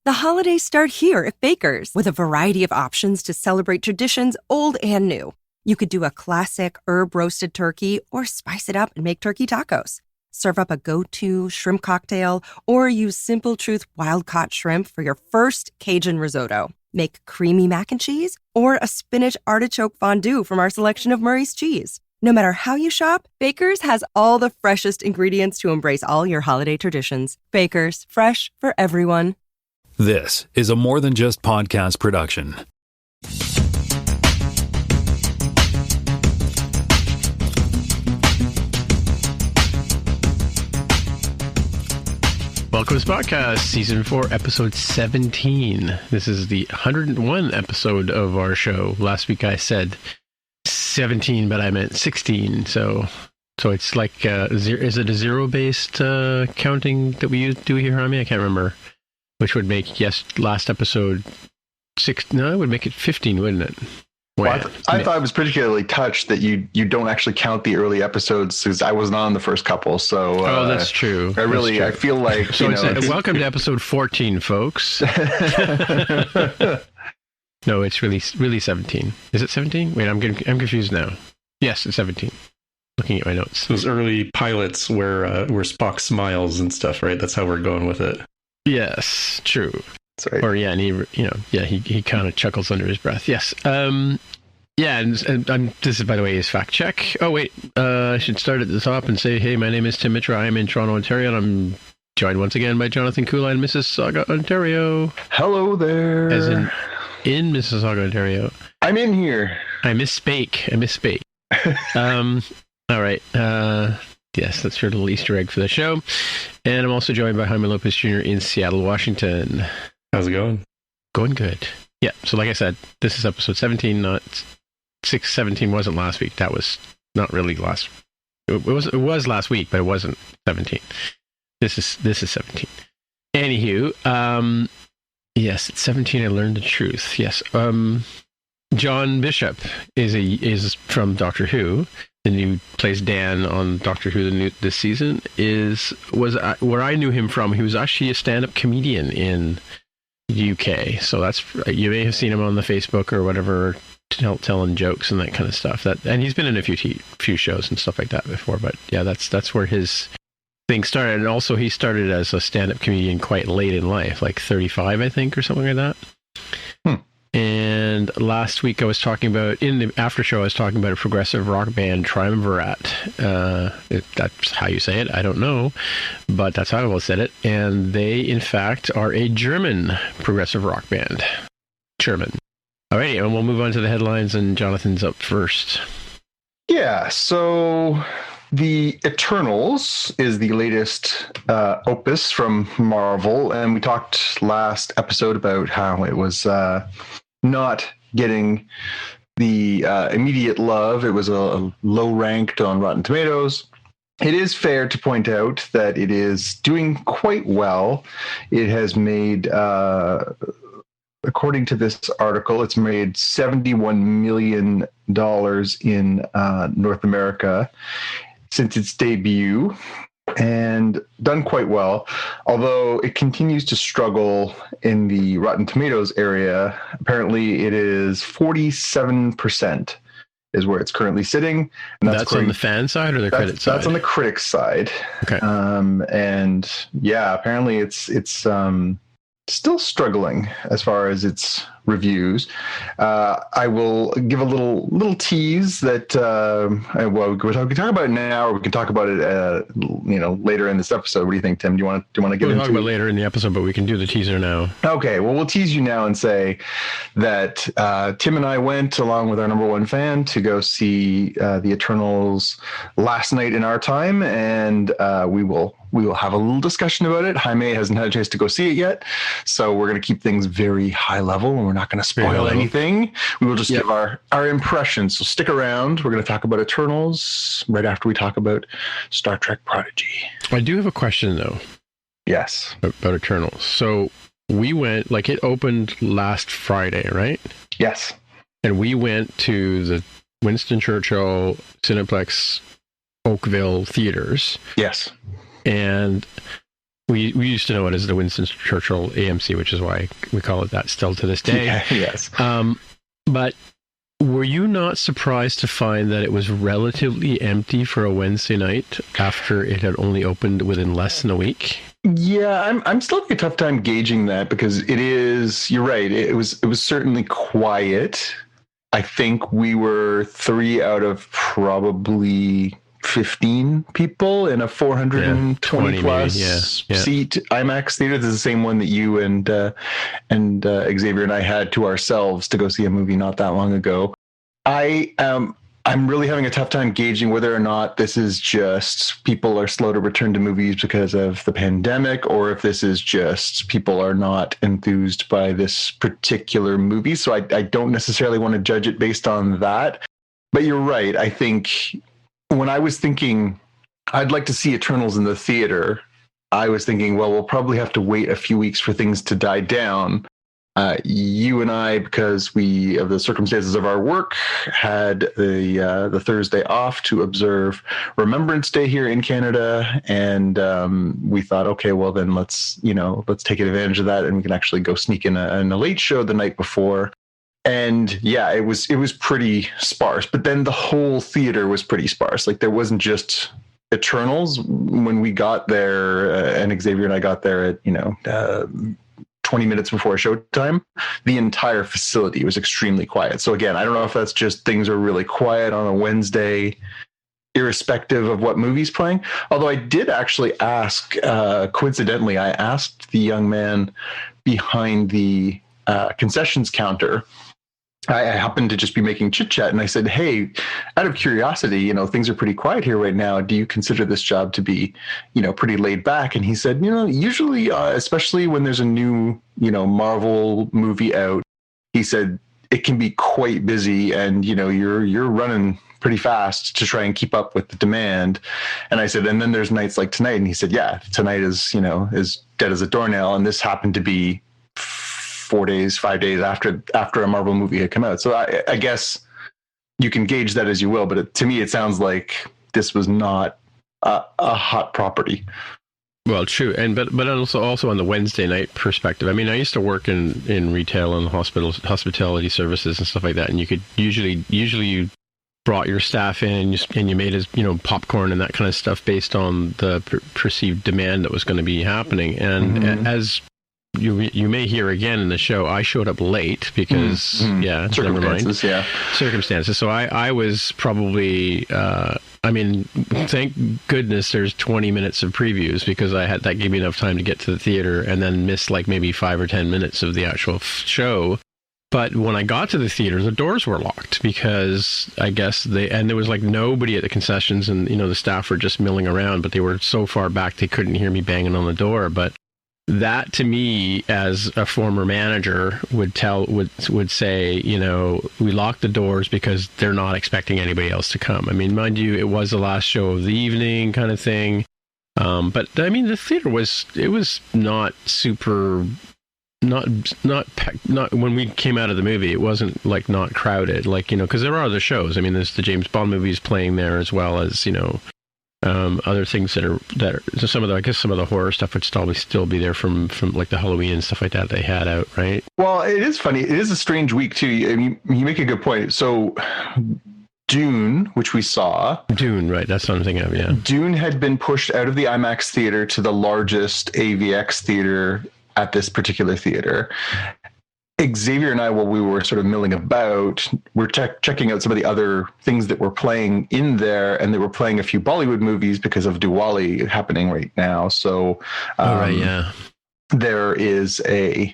The holidays start here at Baker's with a variety of options to celebrate traditions old and new. You could do a classic herb-roasted turkey or spice it up and make turkey tacos. Serve up a go-to shrimp cocktail or use Simple Truth wild-caught shrimp for your first Cajun risotto. Make creamy mac and cheese or a spinach artichoke fondue from our selection of Murray's cheese. No matter how you shop, Baker's has all the freshest ingredients to embrace all your holiday traditions. Baker's, fresh for everyone. This is a More Than Just podcast production. Welcome to this podcast, Season 4, Episode 17. This is the 101 episode of our show. Last week I said 17, but I meant 16. So it's like, is it a zero-based counting that we do here, Jaime? I can't remember. Which would make, last episode 6. No, it would make it 15, wouldn't it? Well, I thought I was particularly touched that you don't actually count the early episodes because I wasn't on the first couple. So that's true. I feel like so. Welcome to episode 14, folks. No, it's really 17. Is it 17? Wait, I'm confused now. Yes, it's 17. Looking at my notes. Those early pilots where Spock smiles and stuff, right? That's how we're going with it. Yes, true. That's right. Or and he kind of chuckles under his breath. Yes. And this is, by the way, his fact check. Oh wait, I should start at the top and say, hey, my name is Tim Mitra. I am in Toronto, Ontario, and I'm joined once again by Jonathan Kula in Mississauga, Ontario. Hello there. As in Mississauga, Ontario. I'm in here. I misspoke. All right. Yes, that's your little Easter egg for the show. And I'm also joined by Jaime Lopez Jr. in Seattle, Washington. How's it going? Going good. Yeah, so like I said, this is episode 17, not 17 wasn't last week. That was not really last. It was last week, but it wasn't 17. This is 17. Anywho, yes, it's 17. I learned the truth. Yes. John Bishop is from Doctor Who. The new plays Dan on Doctor Who this season was where I knew him from. He was actually a stand-up comedian in the UK. So you may have seen him on the Facebook or whatever, telling jokes and that kind of stuff. And he's been in a few shows and stuff like that before. But yeah, that's where his thing started. And also he started as a stand-up comedian quite late in life, like 35, I think, or something like that. And last week I was talking about, in the after show, I was talking about a progressive rock band, Triumvirate. That's how you say it. I don't know, but that's how I will say it. And they, in fact, are a German progressive rock band. German. Alrighty, and we'll move on to the headlines, and Jonathan's up first. Yeah, so The Eternals is the latest opus from Marvel, and we talked last episode about how it was not getting the immediate love. It was a low ranked on Rotten Tomatoes. It is fair to point out that it is doing quite well. It has made, according to this article, it's made $71 million in North America since its debut, and done quite well, although it continues to struggle in the Rotten Tomatoes area. Apparently it is 47% is where it's currently sitting. And that's on the fan side or the critic side? That's on the critic side. Okay. And yeah, apparently it's still struggling as far as its reviews. I will give a little tease that we can talk about it now, or we can talk about it later in this episode. What do you think, Tim? Do you want to get into it? We'll talk about it later in the episode, but we can do the teaser now. Okay, well, we'll tease you now and say that Tim and I went, along with our number one fan, to go see the Eternals last night in our time, and we will have a little discussion about it. Jaime hasn't had a chance to go see it yet, so we're going to keep things very high level, and we're not going to spoil anything. We will just give our impressions. So stick around. We're going to talk about Eternals right after we talk about Star Trek Prodigy. I do have a question, though. Yes. About Eternals. So we went, like, it opened last Friday, right? Yes. And we went to the Winston Churchill Cineplex Oakville theaters. Yes. And We used to know it as the Winston Churchill AMC, which is why we call it that still to this day. Yeah, yes. But were you not surprised to find that it was relatively empty for a Wednesday night after it had only opened within less than a week? Yeah, I'm still having a tough time gauging that because it is. You're right. It was certainly quiet. I think we were 3 out of probably 15 people in a 420 plus seat IMAX theater. This is the same one that you and Xavier and I had to ourselves to go see a movie not that long ago. I'm really having a tough time gauging whether or not this is just people are slow to return to movies because of the pandemic, or if this is just people are not enthused by this particular movie. So I don't necessarily want to judge it based on that. But you're right. I think when I was thinking I'd like to see Eternals in the theater, I was thinking, well, we'll probably have to wait a few weeks for things to die down. You and I, because of the circumstances of our work, had the Thursday off to observe Remembrance Day here in Canada, and we thought, okay, well then let's take advantage of that, and we can actually go sneak in a late show the night before. And yeah, it was pretty sparse, but then the whole theater was pretty sparse. Like there wasn't just Eternals. When we got there, and Xavier and I got there at 20 minutes before showtime, the entire facility was extremely quiet. So again, I don't know if that's just things are really quiet on a Wednesday, irrespective of what movie's playing. Although I did actually ask, coincidentally, I asked the young man behind the concessions counter. I happened to just be making chit chat, and I said, "Hey, out of curiosity, things are pretty quiet here right now. Do you consider this job to be, pretty laid back?" And he said, usually, especially when there's a new, Marvel movie out, he said it can be quite busy, and you're running pretty fast to try and keep up with the demand. And I said, and then there's nights like tonight, and he said, yeah, tonight is is dead as a doornail, and this happened to be 5 days after a Marvel movie had come out. So I guess you can gauge that as you will, but to me, it sounds like this was not a hot property. Well, true. But also on the Wednesday night perspective, I mean, I used to work in retail and hospitality services and stuff like that. And you could usually you brought your staff in and you made popcorn and that kind of stuff based on the perceived demand that was going to be happening. And as you may hear again in the show, I showed up late because circumstances. Yeah, circumstances. So I was probably thank goodness there's 20 minutes of previews, because that gave me enough time to get to the theater and then miss like maybe 5 or 10 minutes of the actual show. But when I got to the theater, the doors were locked because I guess there was like nobody at the concessions, and the staff were just milling around, but they were so far back they couldn't hear me banging on the door. But that, to me, as a former manager, would say, we locked the doors because they're not expecting anybody else to come. I mean, mind you, it was the last show of the evening kind of thing. But I mean, the theater was not super, not when we came out of the movie, it wasn't like not crowded, like, because there are other shows. I mean, there's the James Bond movies playing there, as well as, other things that are some of the horror stuff would still be there from like the Halloween and stuff like that they had out, right? Well, it is funny. It is a strange week too. I mean, you make a good point. So Dune, which we saw. Dune, right? That's what I'm thinking of. Yeah. Dune had been pushed out of the IMAX theater to the largest AVX theater at this particular theater. Xavier and I, while we were sort of milling about, we're checking out some of the other things that were playing in there, and they were playing a few Bollywood movies because of Diwali happening right now. So, there is the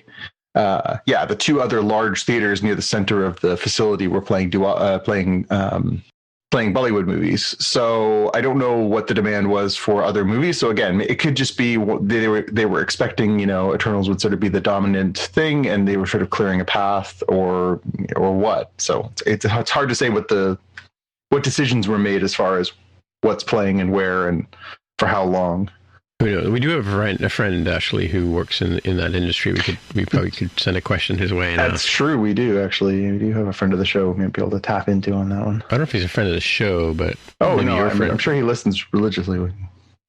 2 other large theaters near the center of the facility were playing Bollywood movies. So I don't know what the demand was for other movies. So again, it could just be they were expecting, Eternals would sort of be the dominant thing, and they were sort of clearing a path, or what. So it's hard to say what decisions were made as far as what's playing and where and for how long. We do have a friend actually who works in that industry. We probably could send a question his way. That's true. We do actually. We do have a friend of the show we might be able to tap into on that one. I don't know if he's a friend of the show, but I'm sure he listens religiously.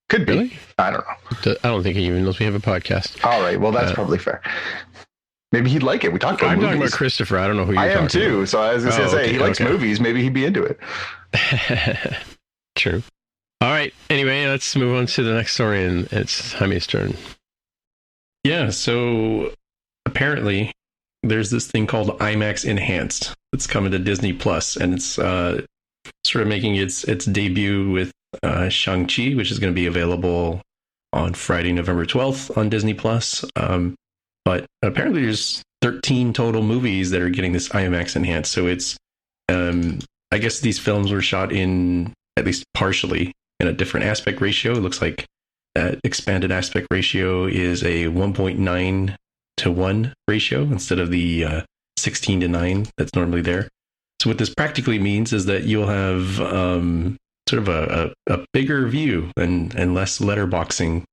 Could be. Really? I don't know. I don't think he even knows we have a podcast. All right. Well, that's probably fair. Maybe he'd like it. We talked about I'm movies. talking about Christopher. I don't know who you're talking about. I am too. So I was just going to say, he likes movies. Maybe he'd be into it. True. All right. Anyway, let's move on to the next story, and it's Jaime's turn. Yeah, so apparently there's this thing called IMAX Enhanced that's coming to Disney Plus, and it's sort of making its debut with Shang-Chi, which is going to be available on Friday, November 12th on Disney Plus. But apparently there's 13 total movies that are getting this IMAX Enhanced. So it's, I guess these films were shot in, at least partially, in a different aspect ratio. It looks like expanded aspect ratio is a 1.9 to 1 ratio instead of the 16 to 9 that's normally there. So what this practically means is that you'll have sort of a bigger view and less letterboxing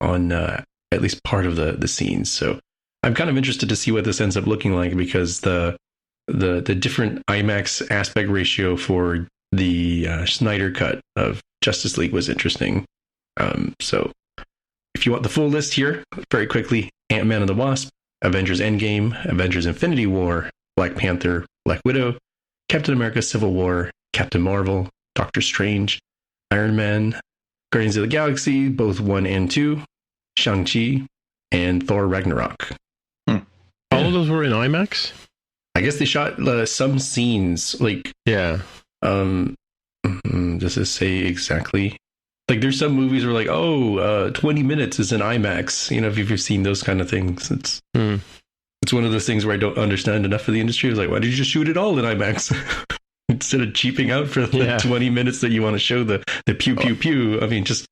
on at least part of the scenes. So I'm kind of interested to see what this ends up looking like, because the different IMAX aspect ratio for the Snyder cut of Justice League was interesting. So if you want the full list here, very quickly: Ant-Man and the Wasp, Avengers Endgame, Avengers Infinity War, Black Panther, Black Widow, Captain America Civil War, Captain Marvel, Doctor Strange, Iron Man, Guardians of the Galaxy, both 1 and 2, Shang-Chi, and Thor Ragnarok. All of those were in IMAX? I guess they shot some scenes, like... Yeah. Does it say exactly? Like, there's some movies where, like, 20 minutes is in IMAX. You know, if you've seen those kind of things. It's one of those things where I don't understand enough of the industry. I was like, why did you just shoot it all in IMAX? Instead of cheaping out for the 20 minutes that you want to show the pew, pew, pew. I mean, just,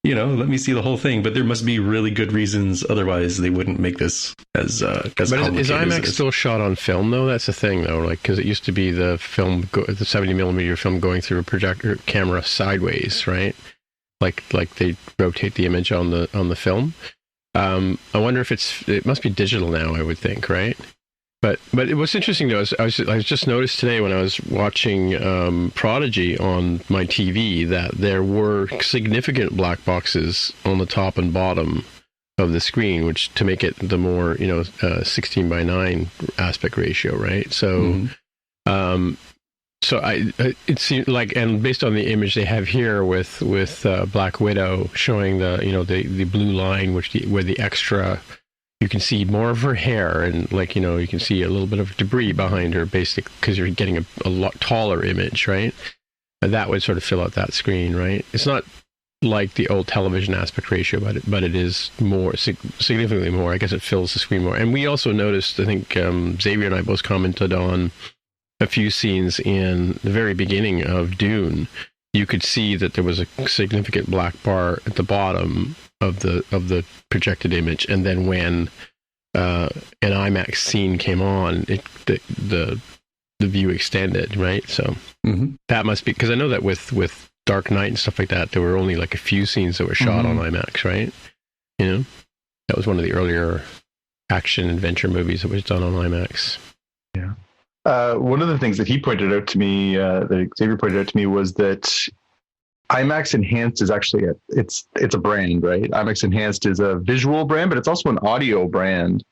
you know, let me see the whole thing. But there must be really good reasons. Otherwise, they wouldn't make this as But is IMAX still shot on film, though? That's the thing, though. Like, because it used to be the 70 millimeter film going through a projector camera sideways, right? Like they rotate the image on the film. I wonder if it must be digital now, I would think, right? But what's interesting though is I just noticed today when I was watching Prodigy on my TV that there were significant black boxes on the top and bottom of the screen, which to make it the more 16 by 9 aspect ratio, right? So, so it seemed like, and based on the image they have here with Black Widow showing the blue line, where the extra. You can see more of her hair, and you can see a little bit of debris behind her, basically, because you're getting a lot taller image, right? And that would sort of fill out that screen, right? It's not like the old television aspect ratio, but it is more significantly more. I guess it fills the screen more. And we also noticed, I think Xavier and I both commented on a few scenes in the very beginning of Dune. You could see that there was a significant black bar at the bottom of the projected image, and then when an IMAX scene came on, the view extended, right? So that must be, because I know that with Dark Knight and stuff like that, there were only like a few scenes that were shot on IMAX, right? You know, that was one of the earlier action adventure movies that was done on IMAX. Yeah. One of the things that he pointed out to me, that Xavier pointed out to me, was that IMAX Enhanced is actually it's a brand, right? IMAX Enhanced is a visual brand, but it's also an audio brand.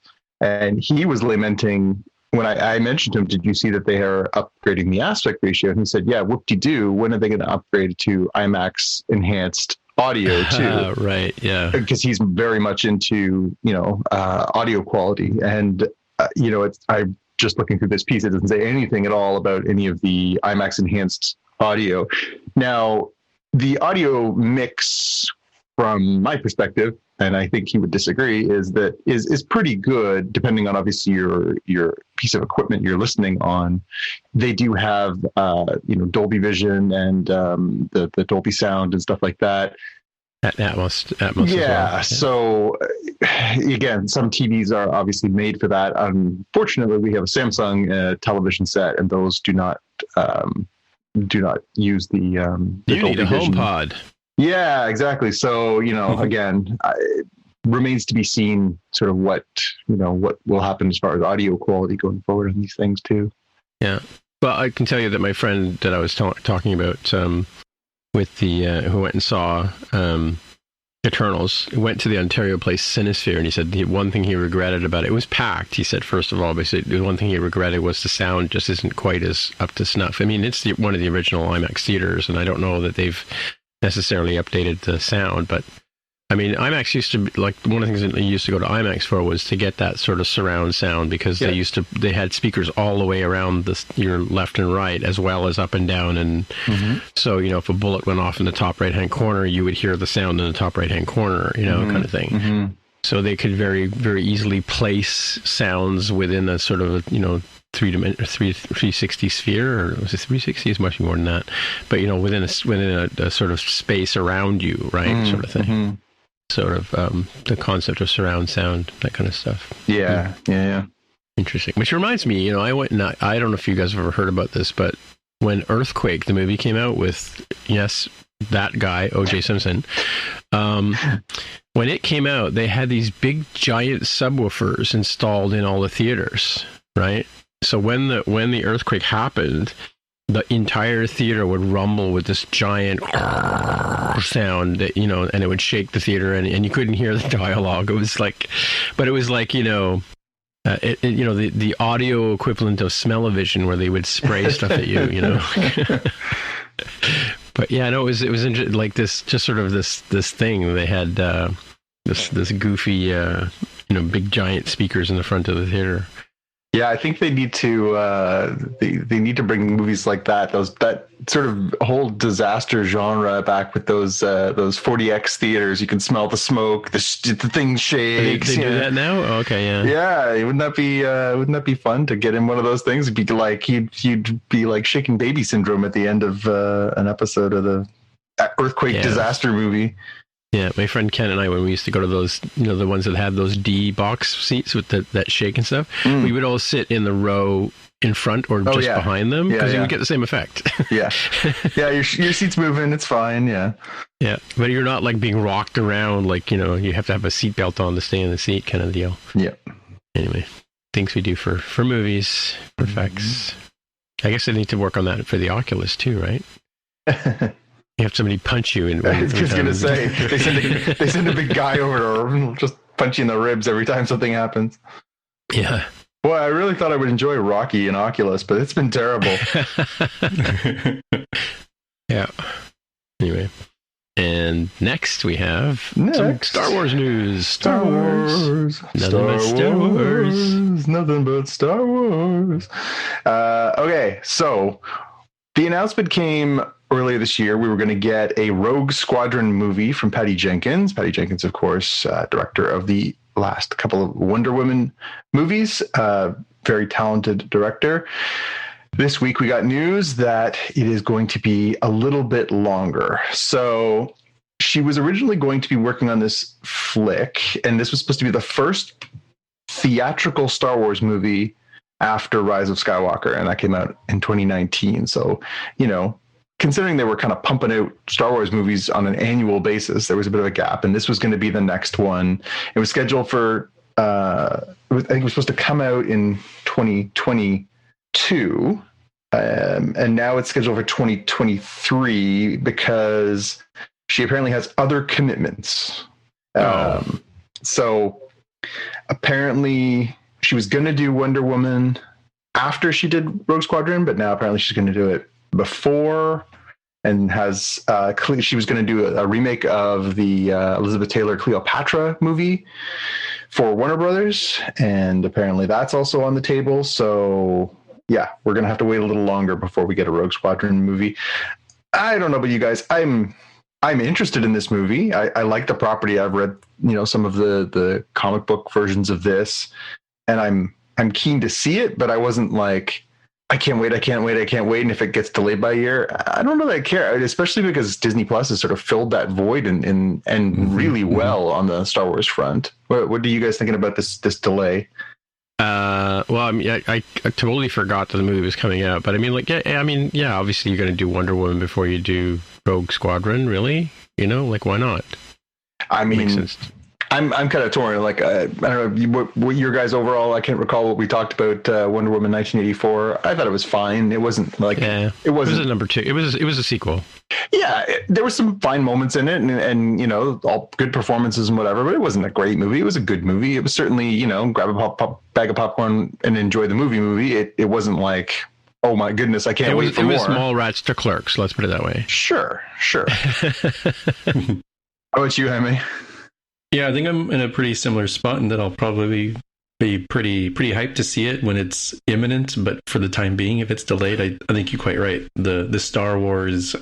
And he was lamenting when I mentioned to him, did you see that they are upgrading the aspect ratio? And he said, yeah, whoop-de-doo. When are they going to upgrade to IMAX Enhanced audio too? Right, yeah. Because he's very much into, audio quality. And, I'm just looking through this piece. It doesn't say anything at all about any of the IMAX Enhanced audio. Now, the audio mix, from my perspective, and I think he would disagree, is pretty good, depending on obviously your piece of equipment you're listening on. They do have Dolby Vision and the Dolby sound and stuff like that. Atmos yeah, well. So again, some TVs are obviously made for that. Unfortunately, we have a Samsung television set, and those do not use the you Dolby need a Vision. HomePod. Yeah, exactly. So, again, it remains to be seen sort of what will happen as far as audio quality going forward on these things too. Yeah. Well, I can tell you that my friend that I was talking about with the who went and saw Eternals, went to the Ontario Place Cinesphere, and he said the one thing he regretted about it was packed. He said, first of all, basically, the one thing he regretted was the sound just isn't quite as up to snuff. I mean, it's one of the original IMAX theaters, and I don't know that they've necessarily updated the sound, but I mean, IMAX used to be, like, one of the things that they used to go to IMAX for was to get that sort of surround sound, because they had speakers all the way around your left and right, as well as up and down, and so, you know, if a bullet went off in the top right-hand corner, you would hear the sound in the top right-hand corner, you know, kind of thing. So they could very, very easily place sounds within a sort of, you know, 360 sphere, or was it 360? Is much more than that, but, you know, within a sort of space around you, right, sort of thing. Sort of the concept of surround sound, that kind of stuff. Yeah. Interesting. Which reminds me, you know, I went and I don't know if you guys have ever heard about this, but when Earthquake, the movie, came out with, yes, that guy, O.J. Simpson, when it came out, they had these big giant subwoofers installed in all the theaters, right? So when the earthquake happened, the entire theater would rumble with this giant sound that, you know, and it would shake the theater, and you couldn't hear the dialogue. It was like, but it was like, you know, you know, the audio equivalent of smell-o-vision, where they would spray stuff at you, you know. But yeah, no, it was like this, just sort of this thing. They had this goofy, you know, big giant speakers in the front of the theater. Yeah, I think they need to they need to bring movies like that sort of whole disaster genre back with those 40X theaters. You can smell the smoke, the thing shakes. They do that now? Oh, okay, yeah. Yeah, wouldn't that be fun to get in one of those things? It'd be like you'd be like shaking baby syndrome at the end of an episode of the earthquake disaster movie. Yeah, my friend Ken and I, when we used to go to those, you know, the ones that had those D box seats with that shake and stuff, we would all sit in the row in front or just behind them, because you would get the same effect. Yeah, your seat's moving, it's fine. Yeah, but you're not like being rocked around, like, you know, you have to have a seatbelt on to stay in the seat, kind of deal. Yeah. Anyway, things we do for movies, for effects. I guess they need to work on that for the Oculus too, right? You have somebody punch you. I was just going to say, they send a big guy over to just punch you in the ribs every time something happens. Yeah. Boy, I really thought I would enjoy Rocky and Oculus, but it's been terrible. Yeah. Anyway. And next we have some Star Wars news. Star Wars. Nothing but Star Wars. Okay, so the announcement came earlier this year. We were going to get a Rogue Squadron movie from Patty Jenkins. Patty Jenkins, of course, director of the last couple of Wonder Woman movies. Very talented director. This week we got news that it is going to be a little bit longer. So she was originally going to be working on this flick, and this was supposed to be the first theatrical Star Wars movie after Rise of Skywalker, and that came out in 2019. So, you know, considering they were kind of pumping out Star Wars movies on an annual basis, there was a bit of a gap, and this was going to be the next one. It was scheduled for, I think it was supposed to come out in 2022, and now it's scheduled for 2023 because she apparently has other commitments. So apparently she was going to do Wonder Woman after she did Rogue Squadron, but now apparently she's going to do it before, and has she was going to do a remake of the Elizabeth Taylor Cleopatra movie for Warner Brothers, and apparently that's also on the table. So yeah, we're going to have to wait a little longer before we get a Rogue Squadron movie. I don't know about you guys. I'm interested in this movie. I like the property. I've read, you know, some of the comic book versions of this, and I'm keen to see it, but I wasn't like, I can't wait. And if it gets delayed by a year, I don't know that I care, especially because Disney Plus has sort of filled that void and really well on the Star Wars front. What are you guys thinking about this delay? Well, I mean, I totally forgot that the movie was coming out, but I mean, like, yeah, obviously you're going to do Wonder Woman before you do Rogue Squadron, really? You know, like, why not? I mean, I'm kind of torn. Like I don't know what your guys overall. I can't recall what we talked about Wonder Woman 1984. I thought it was fine. It wasn't like it wasn't a number 2. It was a sequel. Yeah, there were some fine moments in it, and you know, all good performances and whatever. But it wasn't a great movie. It was a good movie. It was certainly, you know, grab a bag of popcorn and enjoy the movie. It wasn't like, oh my goodness, I can't wait for more. It was small rats to Clerks. Let's put it that way. Sure. How about you, Jaime? Yeah, I think I'm in a pretty similar spot in that I'll probably be pretty hyped to see it when it's imminent. But for the time being, if it's delayed, I think you're quite right. The Star Wars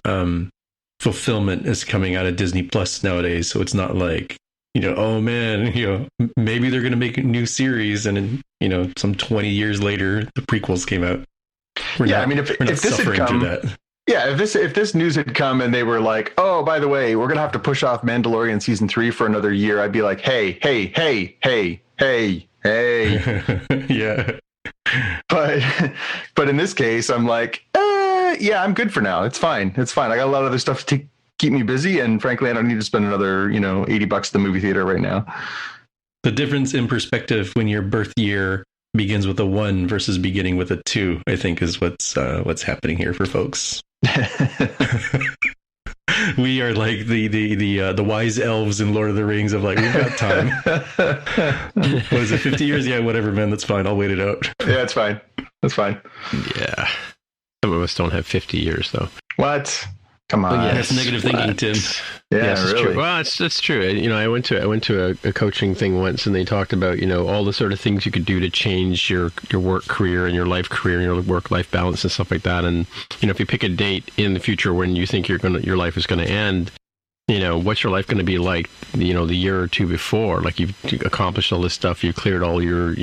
fulfillment is coming out of Disney Plus nowadays, so it's not like, you know, oh man, you know, maybe they're going to make a new series, and you know, some 20 years later, the prequels came out. We're not if this had come, through that. Yeah, if this news had come and they were like, oh, by the way, we're going to have to push off Mandalorian season 3 for another year, I'd be like, hey. Yeah. But in this case, I'm like, yeah, I'm good for now. It's fine. I got a lot of other stuff to keep me busy, and frankly, I don't need to spend another, you know, $80 at the movie theater right now. The difference in perspective when your birth year begins with a 1 versus beginning with a 2, I think, is what's happening here for folks. We are like the wise elves in Lord of the Rings of like, we've got time. What is it, 50 years? Yeah, whatever, man. That's fine. I'll wait it out. Yeah, it's fine. That's fine. Yeah. Some of us don't have 50 years, though. What? Come on. Yeah, that's negative thinking, Tim. Yeah, yes, it's really. True. Well, that's true. You know, I went to a coaching thing once, and they talked about, you know, all the sort of things you could do to change your work career and your life career and your work-life balance and stuff like that. And, you know, if you pick a date in the future when you think your life is going to end, you know, what's your life going to be like, you know, the year or two before? Like, you've accomplished all this stuff, you've cleared all you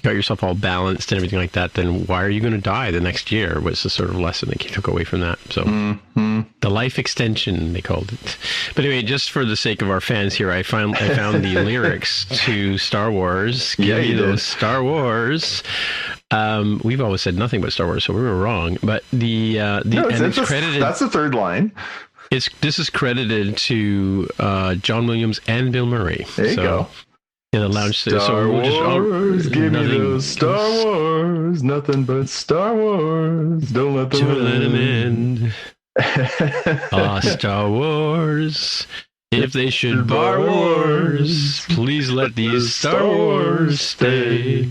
got yourself all balanced and everything like that, then why are you going to die the next year? What's the sort of lesson that you took away from that? So, The life extension, they called it. But anyway, just for the sake of our fans here, I found the lyrics to Star Wars. Yeah, you did. Star Wars. We've always said nothing but Star Wars, so we were wrong. But it's credited. That's the third line. This is credited to John Williams and Bill Murray. There you go. In the lounge. Star Wars, give me those Star Wars, nothing but Star Wars. Don't let them in. Star Wars. If they should bar wars, please let these Star Wars stay.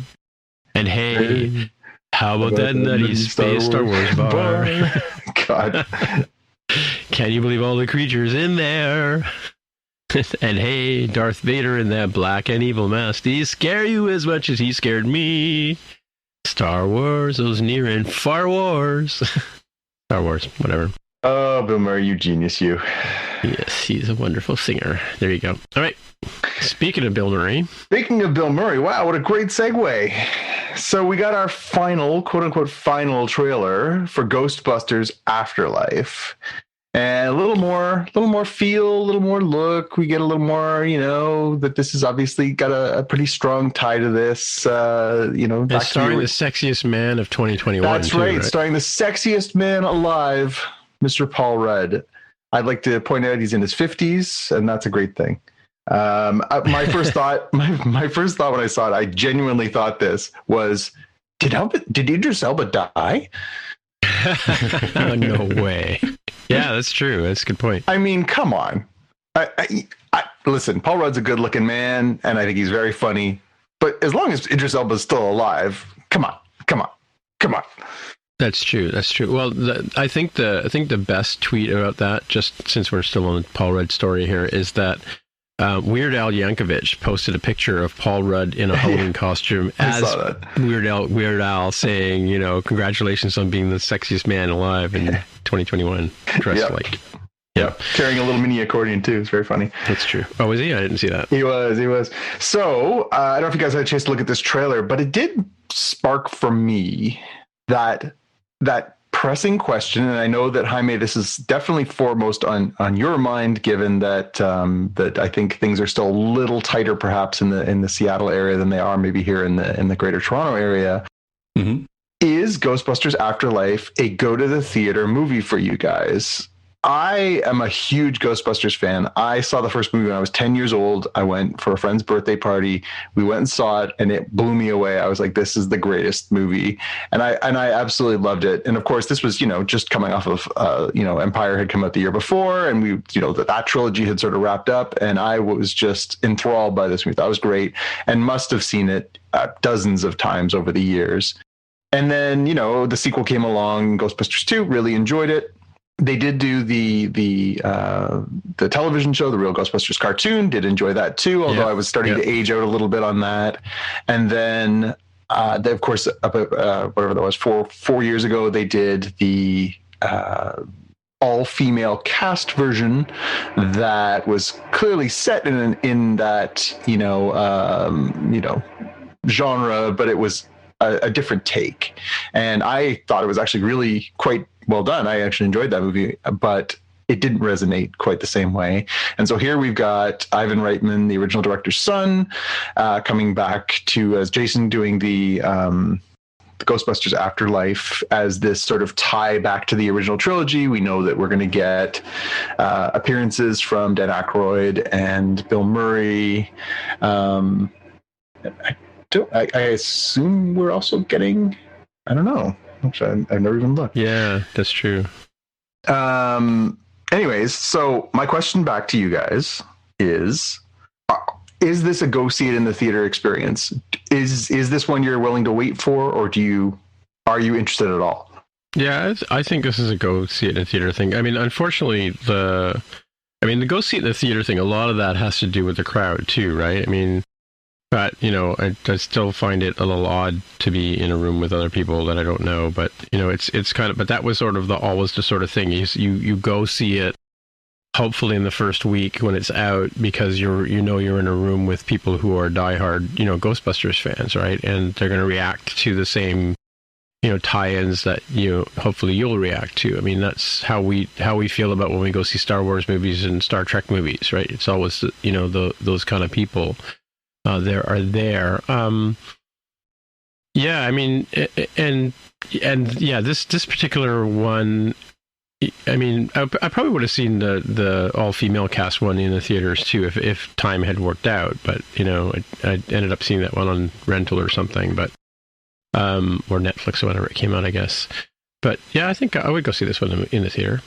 And hey, how about that nutty space Star Wars bar? God. Can you believe all the creatures in there? And hey, Darth Vader in that black and evil mask, did he scare you as much as he scared me? Star Wars, those near and far wars. Star Wars, whatever. Oh, Bill Murray, you genius, you. Yes, he's a wonderful singer. There you go. All right. Speaking of Bill Murray. Wow, what a great segue. So we got our final, quote unquote, final trailer for Ghostbusters Afterlife. And a little more feel, a little more look. We get a little more, you know, that this has obviously got a pretty strong tie to this, you know. And starring the sexiest man of 2021. That's right, starring the sexiest man alive, Mr. Paul Rudd. I'd like to point out he's in his 50s, and that's a great thing. My first thought when I saw it, I genuinely thought this was, did Idris Elba die? No way. Yeah, that's true. That's a good point. I mean, come on. Listen, Paul Rudd's a good-looking man, and I think he's very funny. But as long as Idris Elba's still alive, come on. That's true. Well, I think the best tweet about that, just since we're still on the Paul Rudd story here, is that Weird Al Yankovic posted a picture of Paul Rudd in a Halloween costume as Weird Al saying, you know, congratulations on being the sexiest man alive in 2021, dressed like. Yep. Carrying a little mini accordion too. It's very funny. That's true. Oh, was he? I didn't see that. He was. So I don't know if you guys had a chance to look at this trailer, but it did spark for me that pressing question, and I know that, Jaime, this is definitely foremost on your mind, given that that I think things are still a little tighter, perhaps in the Seattle area than they are maybe here in the Greater Toronto area. Mm-hmm. Is Ghostbusters Afterlife a go to the theater movie for you guys? I am a huge Ghostbusters fan. I saw the first movie when I was 10 years old. I went for a friend's birthday party. We went and saw it, and it blew me away. I was like, this is the greatest movie. And I absolutely loved it. And of course, this was, just coming off of, Empire had come out the year before, and we, that trilogy had sort of wrapped up, and I was just enthralled by this movie. That was great, and must have seen it dozens of times over the years. And then, the sequel came along, Ghostbusters 2, really enjoyed it. They did do the television show, the Real Ghostbusters cartoon. Did enjoy that too, although I was starting to age out a little bit on that. And then, they, of course, whatever that was, 4 years ago, they did the all-female cast version that was clearly set in that genre, but it was a different take. And I thought it was actually really quite well done. I actually enjoyed that movie, but it didn't resonate quite the same way. And so here we've got Ivan Reitman, the original director's son, coming back as Jason, doing the Ghostbusters Afterlife as this sort of tie back to the original trilogy. We know that we're going to get appearances from Dan Aykroyd and Bill Murray. I assume we're also getting, I don't know. I've never even looked. Yeah, that's true. Anyways, so my question back to you guys is this a go see it in the theater experience? Is this one you're willing to wait for, or are you interested at all? Yeah, I think this is a go see it in the theater thing. I mean, unfortunately, the go see it in the theater thing, a lot of that has to do with the crowd too, right? I mean, but, I still find it a little odd to be in a room with other people that I don't know. But, it's kind of, but that was sort of always the sort of thing. You go see it, hopefully in the first week when it's out, because you're in a room with people who are diehard, Ghostbusters fans, right? And they're going to react to the same, tie-ins that hopefully you'll react to. I mean, that's how we feel about when we go see Star Wars movies and Star Trek movies, right? It's always, those kind of people. There are there. Yeah, I mean, and yeah, this particular one, I mean, I probably would have seen the all-female cast one in the theaters too if time had worked out. But I ended up seeing that one on rental or something, but or Netflix or whenever it came out, I guess. But yeah, I think I would go see this one in the theater.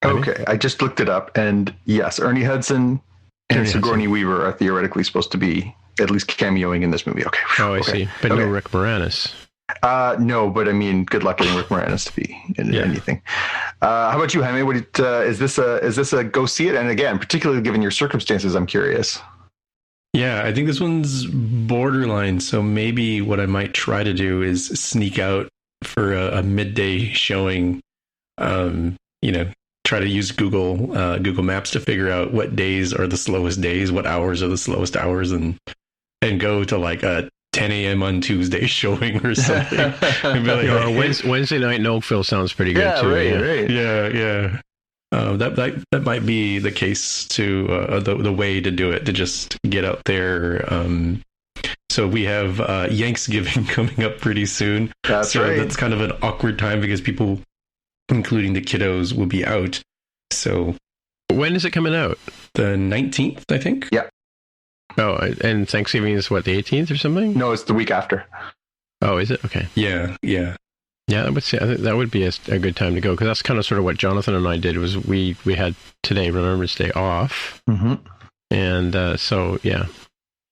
Okay, I just looked it up, and yes, Ernie Hudson and Sigourney Weaver are theoretically supposed to be at least cameoing in this movie. Okay. Oh, I see. But no Rick Moranis. No, but I mean, good luck getting Rick Moranis to be in anything. How about you, Jaime? Is this a go see it? And again, particularly given your circumstances, I'm curious. Yeah, I think this one's borderline. So maybe what I might try to do is sneak out for a midday showing. Try to use Google Maps to figure out what days are the slowest days, what hours are the slowest hours, and go to like a 10 a.m. on Tuesday showing or something. And be like, Wednesday night in Oakville sounds pretty good too. Right. Yeah. That might be the case to the way to do it, to just get out there. So we have Yanksgiving coming up pretty soon. That's right. That's kind of an awkward time because people, including the kiddos, will be out. So when is it coming out? The 19th, I think. Yeah. Oh, and Thanksgiving is what, the 18th or something? No, it's the week after. Oh, is it? Okay. Yeah. Yeah, I think that would be a good time to go, because that's kind of sort of what Jonathan and I did. Was we had today, Remembrance Day, off, and so yeah.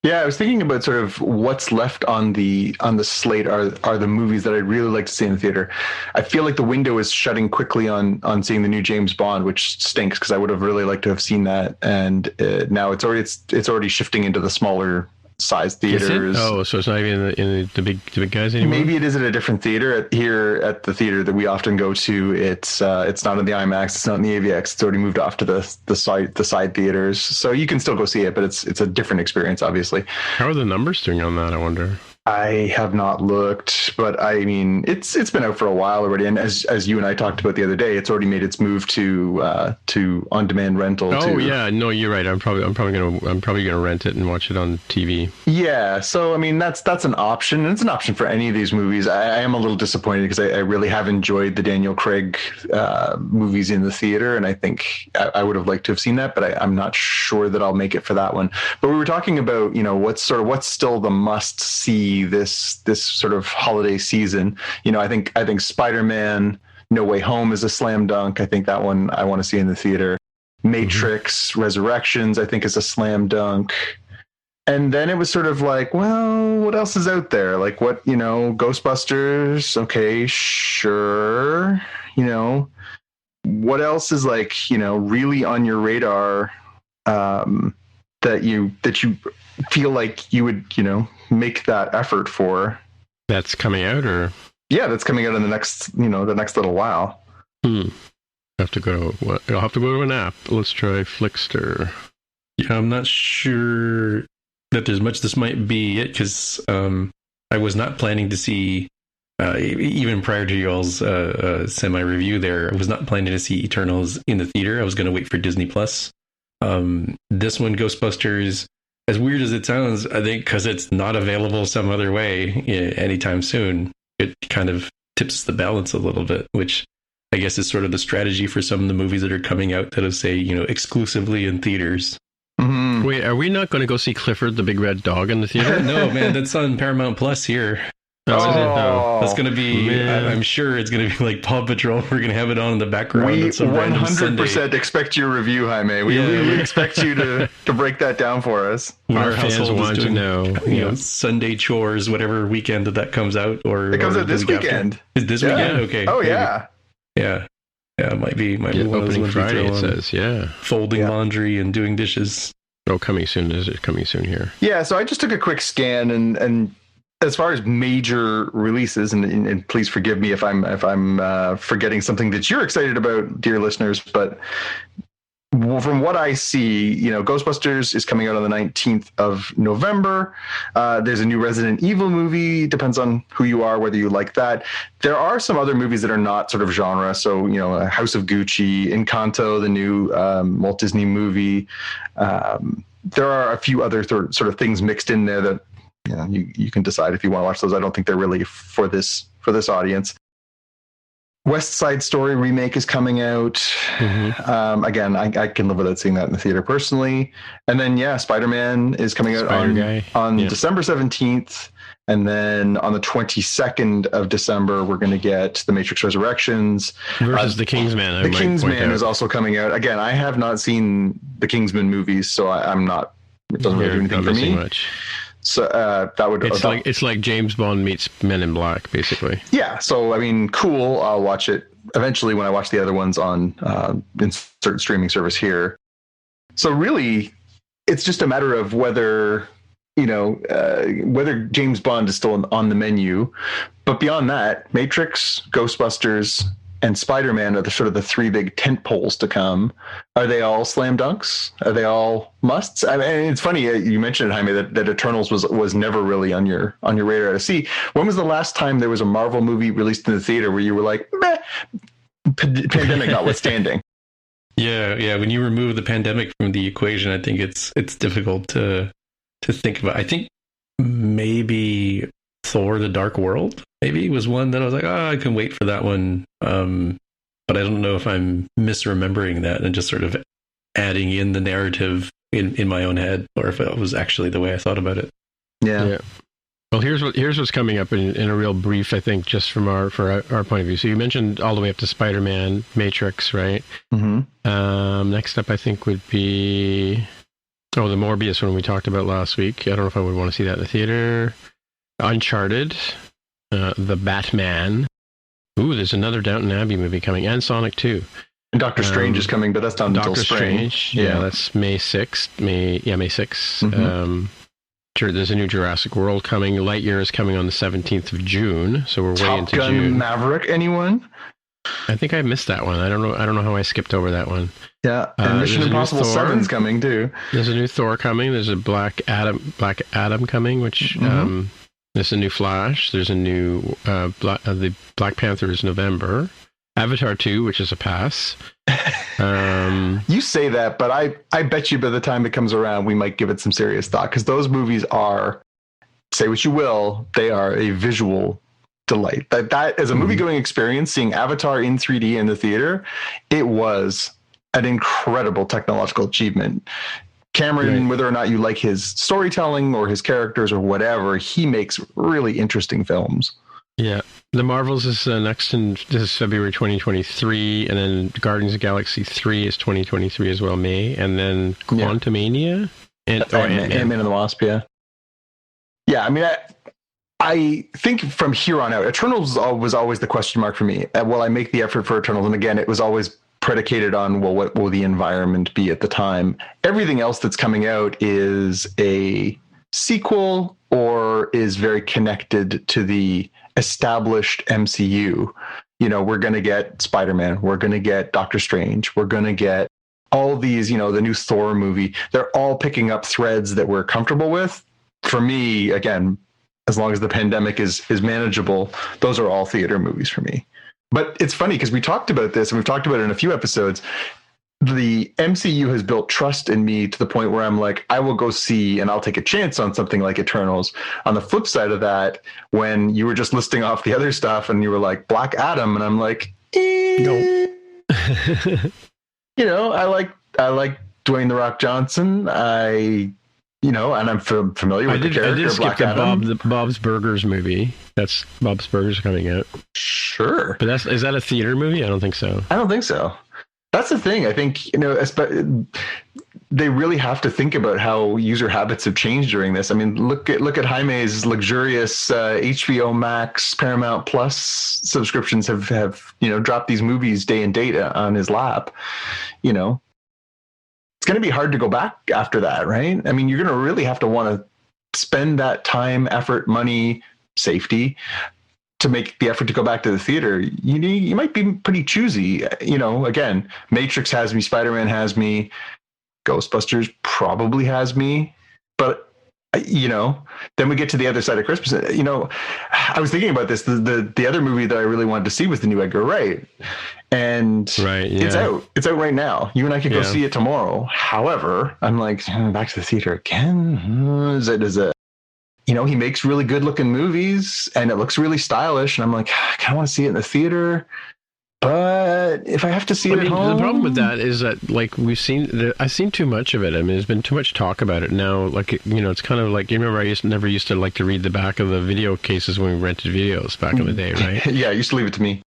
Yeah, I was thinking about sort of what's left on the slate are the movies that I'd really like to see in the theater. I feel like the window is shutting quickly on seeing the new James Bond, which stinks because I would have really liked to have seen that. And now it's already shifting into the smaller size theaters. Oh, so it's not even in the big guys anymore? Maybe it is at a different theater. Here at the theater that we often go to, it's not in the IMAX, it's not in the AVX. It's already moved off to the side theaters. So you can still go see it, but it's a different experience, obviously. How are the numbers doing on that, I wonder? I have not looked, but I mean, it's been out for a while already, and as you and I talked about the other day, it's already made its move to on-demand rental. Oh yeah, no, you're right. I'm probably gonna rent it and watch it on TV. Yeah, so I mean, that's an option, and it's an option for any of these movies. I am a little disappointed because I really have enjoyed the Daniel Craig movies in the theater, and I think I would have liked to have seen that, but I'm not sure that I'll make it for that one. But we were talking about, what's still the must see this sort of holiday season. I think Spider-Man No Way Home is a slam dunk. I think that one I want to see in the theater. Matrix Resurrections I think is a slam dunk. And then it was sort of like, well, what else is out there? Like what, Ghostbusters, okay, sure. What else is like, really on your radar that you feel like you would, make that effort for? That's coming out, or? Yeah, that's coming out in the next little while. I'll have to go to an app. Let's try Flickster. Yeah, I'm not sure that there's much this might be it, because I was not planning to see, even prior to y'all's semi-review there, I was not planning to see Eternals in the theater. I was going to wait for Disney+. This one, Ghostbusters, as weird as it sounds, I think because it's not available some other way anytime soon, it kind of tips the balance a little bit, which I guess is sort of the strategy for some of the movies that are coming out that'll say, exclusively in theaters. Mm-hmm. Wait, are we not going to go see Clifford the Big Red Dog in the theater? No, man, that's on Paramount Plus here. That's going to be, I'm sure it's going to be like Paw Patrol. We're going to have it on in the background. We 100% expect your review, Jaime. We expect you to break that down for us. Our fans want to know. Sunday chores, whatever weekend that comes out. It comes out this weekend. Is this weekend? Okay. Oh, yeah. Yeah. Yeah, it might be opening Friday, it says, yeah. Folding laundry and doing dishes. Oh, coming soon. Is it coming soon here? Yeah, so I just took a quick scan, and as far as major releases, and please forgive me if I'm forgetting something that you're excited about, dear listeners, but from what I see, Ghostbusters is coming out on the 19th of November. There's a new Resident Evil movie. Depends on who you are, whether you like that. There are some other movies that are not sort of genre. So, House of Gucci, Encanto, the new Walt Disney movie. There are a few other sort of things mixed in there that, you can decide if you want to watch those. I don't think they're really for this audience. West Side Story remake is coming out. Mm-hmm. Again, I can live without seeing that in the theater personally. And then, Spider-Man is coming out on December 17th. And then on the 22nd of December, we're going to get The Matrix Resurrections. Versus The Kingsman. The Kingsman is also coming out. Again, I have not seen the Kingsman movies, so I'm not, it doesn't really do anything for me. Much. So that would it's like James Bond meets Men in Black, basically. Yeah. So I mean, cool. I'll watch it eventually when I watch the other ones on certain streaming service here. So really, it's just a matter of whether whether James Bond is still on the menu. But beyond that, Matrix, Ghostbusters, and Spider-Man are the sort of the three big tent poles to come. Are they all slam dunks? Are they all musts? I mean, it's funny you mentioned it, Jaime, that Eternals was never really on your radar to see. When was the last time there was a Marvel movie released in the theater where you were like, meh, pandemic notwithstanding? Yeah. When you remove the pandemic from the equation, I think it's difficult to think about. I think maybe Thor: The Dark World maybe was one that I was like, I can wait for that one. But I don't know if I'm misremembering that and just sort of adding in the narrative in my own head, or if it was actually the way I thought about it. Yeah. Well, here's what's coming up in a real brief, I think, just from our point of view. So you mentioned all the way up to Spider-Man, Matrix, right? Mm-hmm. Next up, I think, would be the Morbius one we talked about last week. I don't know if I would want to see that in the theater. Uncharted, The Batman. Ooh, there's another Downton Abbey movie coming, and Sonic 2. And Doctor Strange is coming, but that's not until spring. Strange, yeah, that's May 6th. May 6th. Mm-hmm. There's a new Jurassic World coming. Lightyear is coming on the 17th of June, so we're way into June. Top Gun Maverick, anyone? I think I missed that one. I don't know how I skipped over that one. Yeah, and Mission Impossible 7's coming too. There's a new Thor coming. There's a Black Adam coming, which and There's a new Flash. There's a new the Black Panther is November. Avatar 2, which is a pass. You say that, but I bet you by the time it comes around, we might give it some serious thought, because those movies are, say what you will, they are a visual delight. That as a movie going experience, seeing Avatar in 3D in the theater, it was an incredible technological achievement. Cameron, right, whether or not you like his storytelling or his characters or whatever, he makes really interesting films. Yeah. The Marvels is next this is February 2023, and then Guardians of the Galaxy 3 is 2023 as well, May, and then Quantumania and Ant-Man and the Wasp, yeah. Yeah, I mean, I think from here on out, Eternals was always the question mark for me. Will I make the effort for Eternals? And again, it was always predicated on, well, what will the environment be at the time? Everything else that's coming out is a sequel or is very connected to the established MCU. You know, we're going to get Spider-Man. We're going to get Doctor Strange. We're going to get all these, the new Thor movie. They're all picking up threads that we're comfortable with. For me, again, as long as the pandemic is manageable, those are all theater movies for me. But it's funny because we talked about this and we've talked about it in a few episodes. The MCU has built trust in me to the point where I'm like, I will go see and I'll take a chance on something like Eternals. On the flip side of that, when you were just listing off the other stuff and you were like Black Adam, and I'm like, no. I like Dwayne The Rock Johnson. And I'm familiar with the character. I did skip Black Adam. the Bob's Burgers movie. That's Bob's Burgers coming out. Sure. But is that a theater movie? I don't think so. I don't think so. That's the thing. I think, they really have to think about how user habits have changed during this. I mean, look at Jaime's luxurious HBO Max, Paramount Plus subscriptions have dropped these movies day and date on his lap. It's going to be hard to go back after that, right? I mean, you're going to really have to want to spend that time, effort, money, safety to make the effort to go back to the theater. You might be pretty choosy. Again, Matrix has me, Spider-Man has me, Ghostbusters probably has me, but then we get to the other side of Christmas. I was thinking about this. The other movie that I really wanted to see was the new Edgar Wright, and it's out. It's out right now. You and I can go see it tomorrow. However, I'm like, back to the theater again. Is it? He makes really good looking movies and it looks really stylish. And I'm like, I kind of want to see it in the theater, but if I have to see it at home. The problem with that is that I've seen too much of it. I mean, there's been too much talk about it now. Like, it's kind of like, you remember I never used to like to read the back of the video cases when we rented videos back in the day, right? Yeah, I used to leave it to me.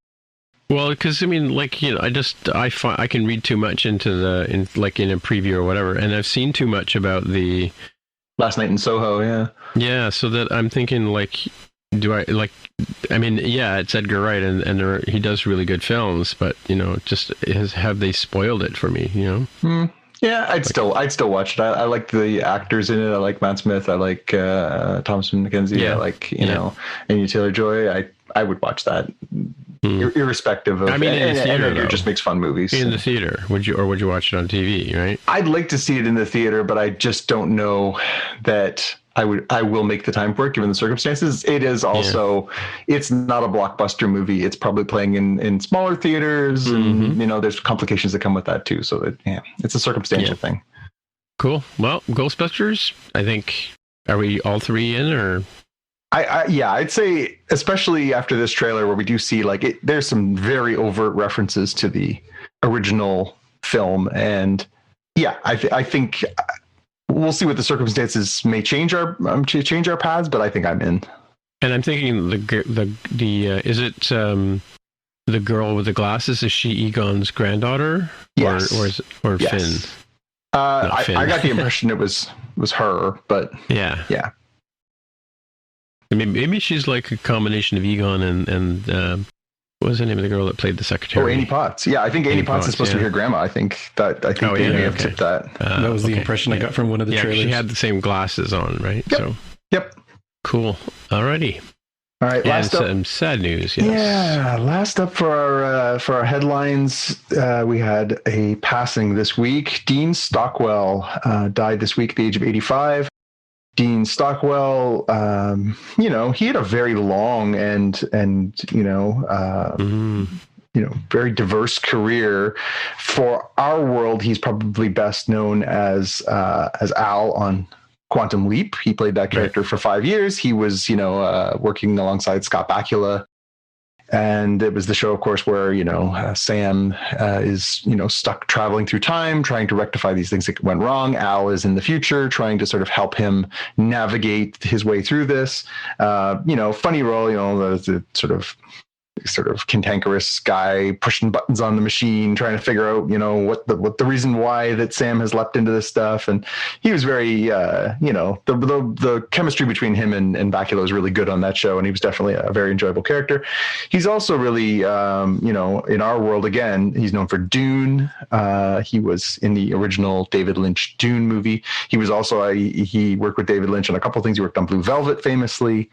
Well, because I mean, I can read too much into in a preview or whatever, and I've seen too much about the Last Night in Soho, yeah. Yeah, so that I'm thinking, it's Edgar Wright, and he does really good films, but, have they spoiled it for me, Yeah, I'd still watch it. I like the actors in it. I like Matt Smith. I like Thomas McKenzie. Yeah. I like, Anya Taylor-Joy. I would watch that. Irrespective of, in the theater, it just makes fun movies. In the theater, would you watch it on TV? Right? I'd like to see it in the theater, but I just don't know that I will make the time for it given the circumstances. It is also, it's not a blockbuster movie. It's probably playing in smaller theaters, and there's complications that come with that too. So it's a circumstantial thing. Cool. Well, Ghostbusters. I think, are we all three in, or? I'd say, especially after this trailer where we do see there's some very overt references to the original film, and I think we'll see what the circumstances may change our paths, but I think I'm in. And I'm thinking is it the girl with the glasses? Is she Egon's granddaughter? Yes. Or yes. Finn? Finn. I got the impression it was her, but yeah. Maybe she's like a combination of Egon and what was the name of the girl that played the secretary? Oh, Annie Potts. Yeah, I think Annie Potts is supposed to be her grandma. I think they may have tipped that. That was the impression I got from one of the trailers. She had the same glasses on, right? Yep. So, yep. Cool. Alrighty. All right. Last up, some sad news. Yes. Yeah. Last up for our headlines, we had a passing this week. Dean Stockwell died this week at the age of 85. Dean Stockwell, he had a very long and very diverse career. For our world, he's probably best known as Al on Quantum Leap. He played that character for 5 years. He was, working alongside Scott Bakula. And it was the show, of course, where, Sam is, stuck traveling through time, trying to rectify these things that went wrong. Al is in the future, trying to sort of help him navigate his way through this. Funny role, the sort of cantankerous guy pushing buttons on the machine, trying to figure out, what the reason why that Sam has leapt into this stuff. And he was very, the chemistry between him and Bakula was really good on that show. And he was definitely a very enjoyable character. He's also really, in our world, again, he's known for Dune. He was in the original David Lynch Dune movie. He was also, he worked with David Lynch on a couple of things. He worked on Blue Velvet famously.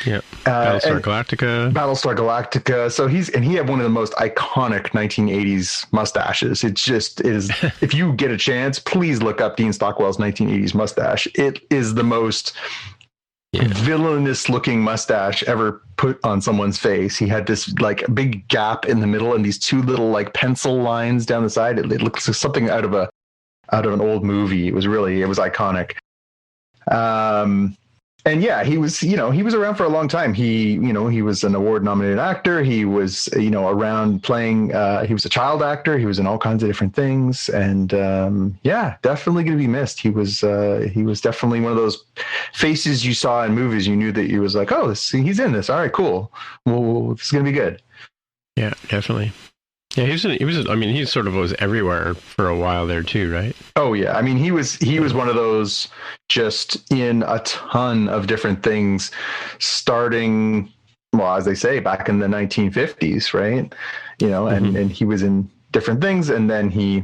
Yeah. Battlestar Galactica. So he had one of the most iconic 1980s mustaches. It just is. If you get a chance, please look up Dean Stockwell's 1980s mustache. It is the most villainous looking mustache ever put on someone's face. He had this like big gap in the middle and these two little like pencil lines down the side. It looks like something out of an old movie. It was iconic. And yeah, he was around for a long time. He was an award-nominated actor. He was, around playing. He was a child actor. He was in all kinds of different things, and definitely going to be missed. He was definitely one of those faces you saw in movies. You knew that he was like, oh, he's in this. All right, cool. Well, this is going to be good. Yeah, definitely. Yeah, he was. I mean, he sort of was everywhere for a while there too, right? Oh yeah, I mean, he was one of those just in a ton of different things, starting, well, as they say, back in the 1950s, right? And he was in different things, and then he,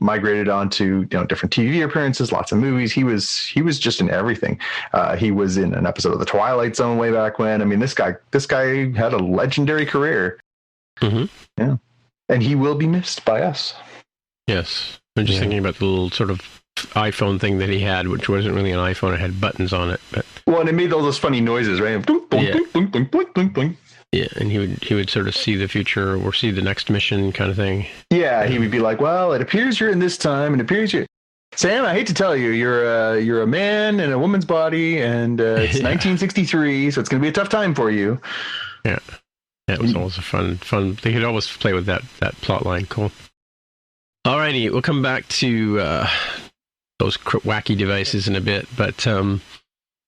migrated on to different TV appearances, lots of movies. He was just in everything. He was in an episode of The Twilight Zone way back when. I mean, this guy had a legendary career. Mm-hmm. Yeah. And he will be missed by us. Yes. I'm just thinking about the little sort of iPhone thing that he had, which wasn't really an iPhone. It had buttons on it. But and it made all those funny noises, right? Boing, boing, boing, boing, boing, boing, boing. Yeah, and he would sort of see the future or see the next mission kind of thing. Yeah, he would be like, well, it appears you're in this time, and it appears you're... Sam, I hate to tell you, you're a man in a woman's body, and it's 1963, so it's going to be a tough time for you. Yeah. That was always a fun. They could always play with that plot line. Cool. Alrighty, we'll come back to those wacky devices in a bit, but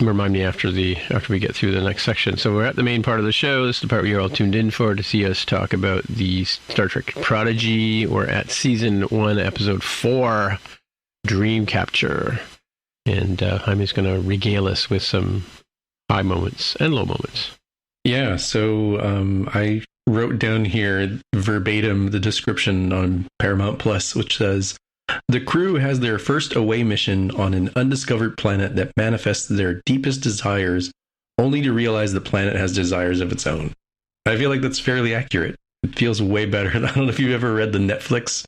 remind me after we get through the next section. So we're at the main part of the show. This is the part where you're all tuned in for to see us talk about the Star Trek Prodigy. We're at season 1, episode 4, Dream Capture, and Jaime's going to regale us with some high moments and low moments. Yeah, so I wrote down here verbatim the description on Paramount Plus, which says, the crew has their first away mission on an undiscovered planet that manifests their deepest desires, only to realize the planet has desires of its own. I feel like that's fairly accurate. It feels way better. I don't know if you've ever read the Netflix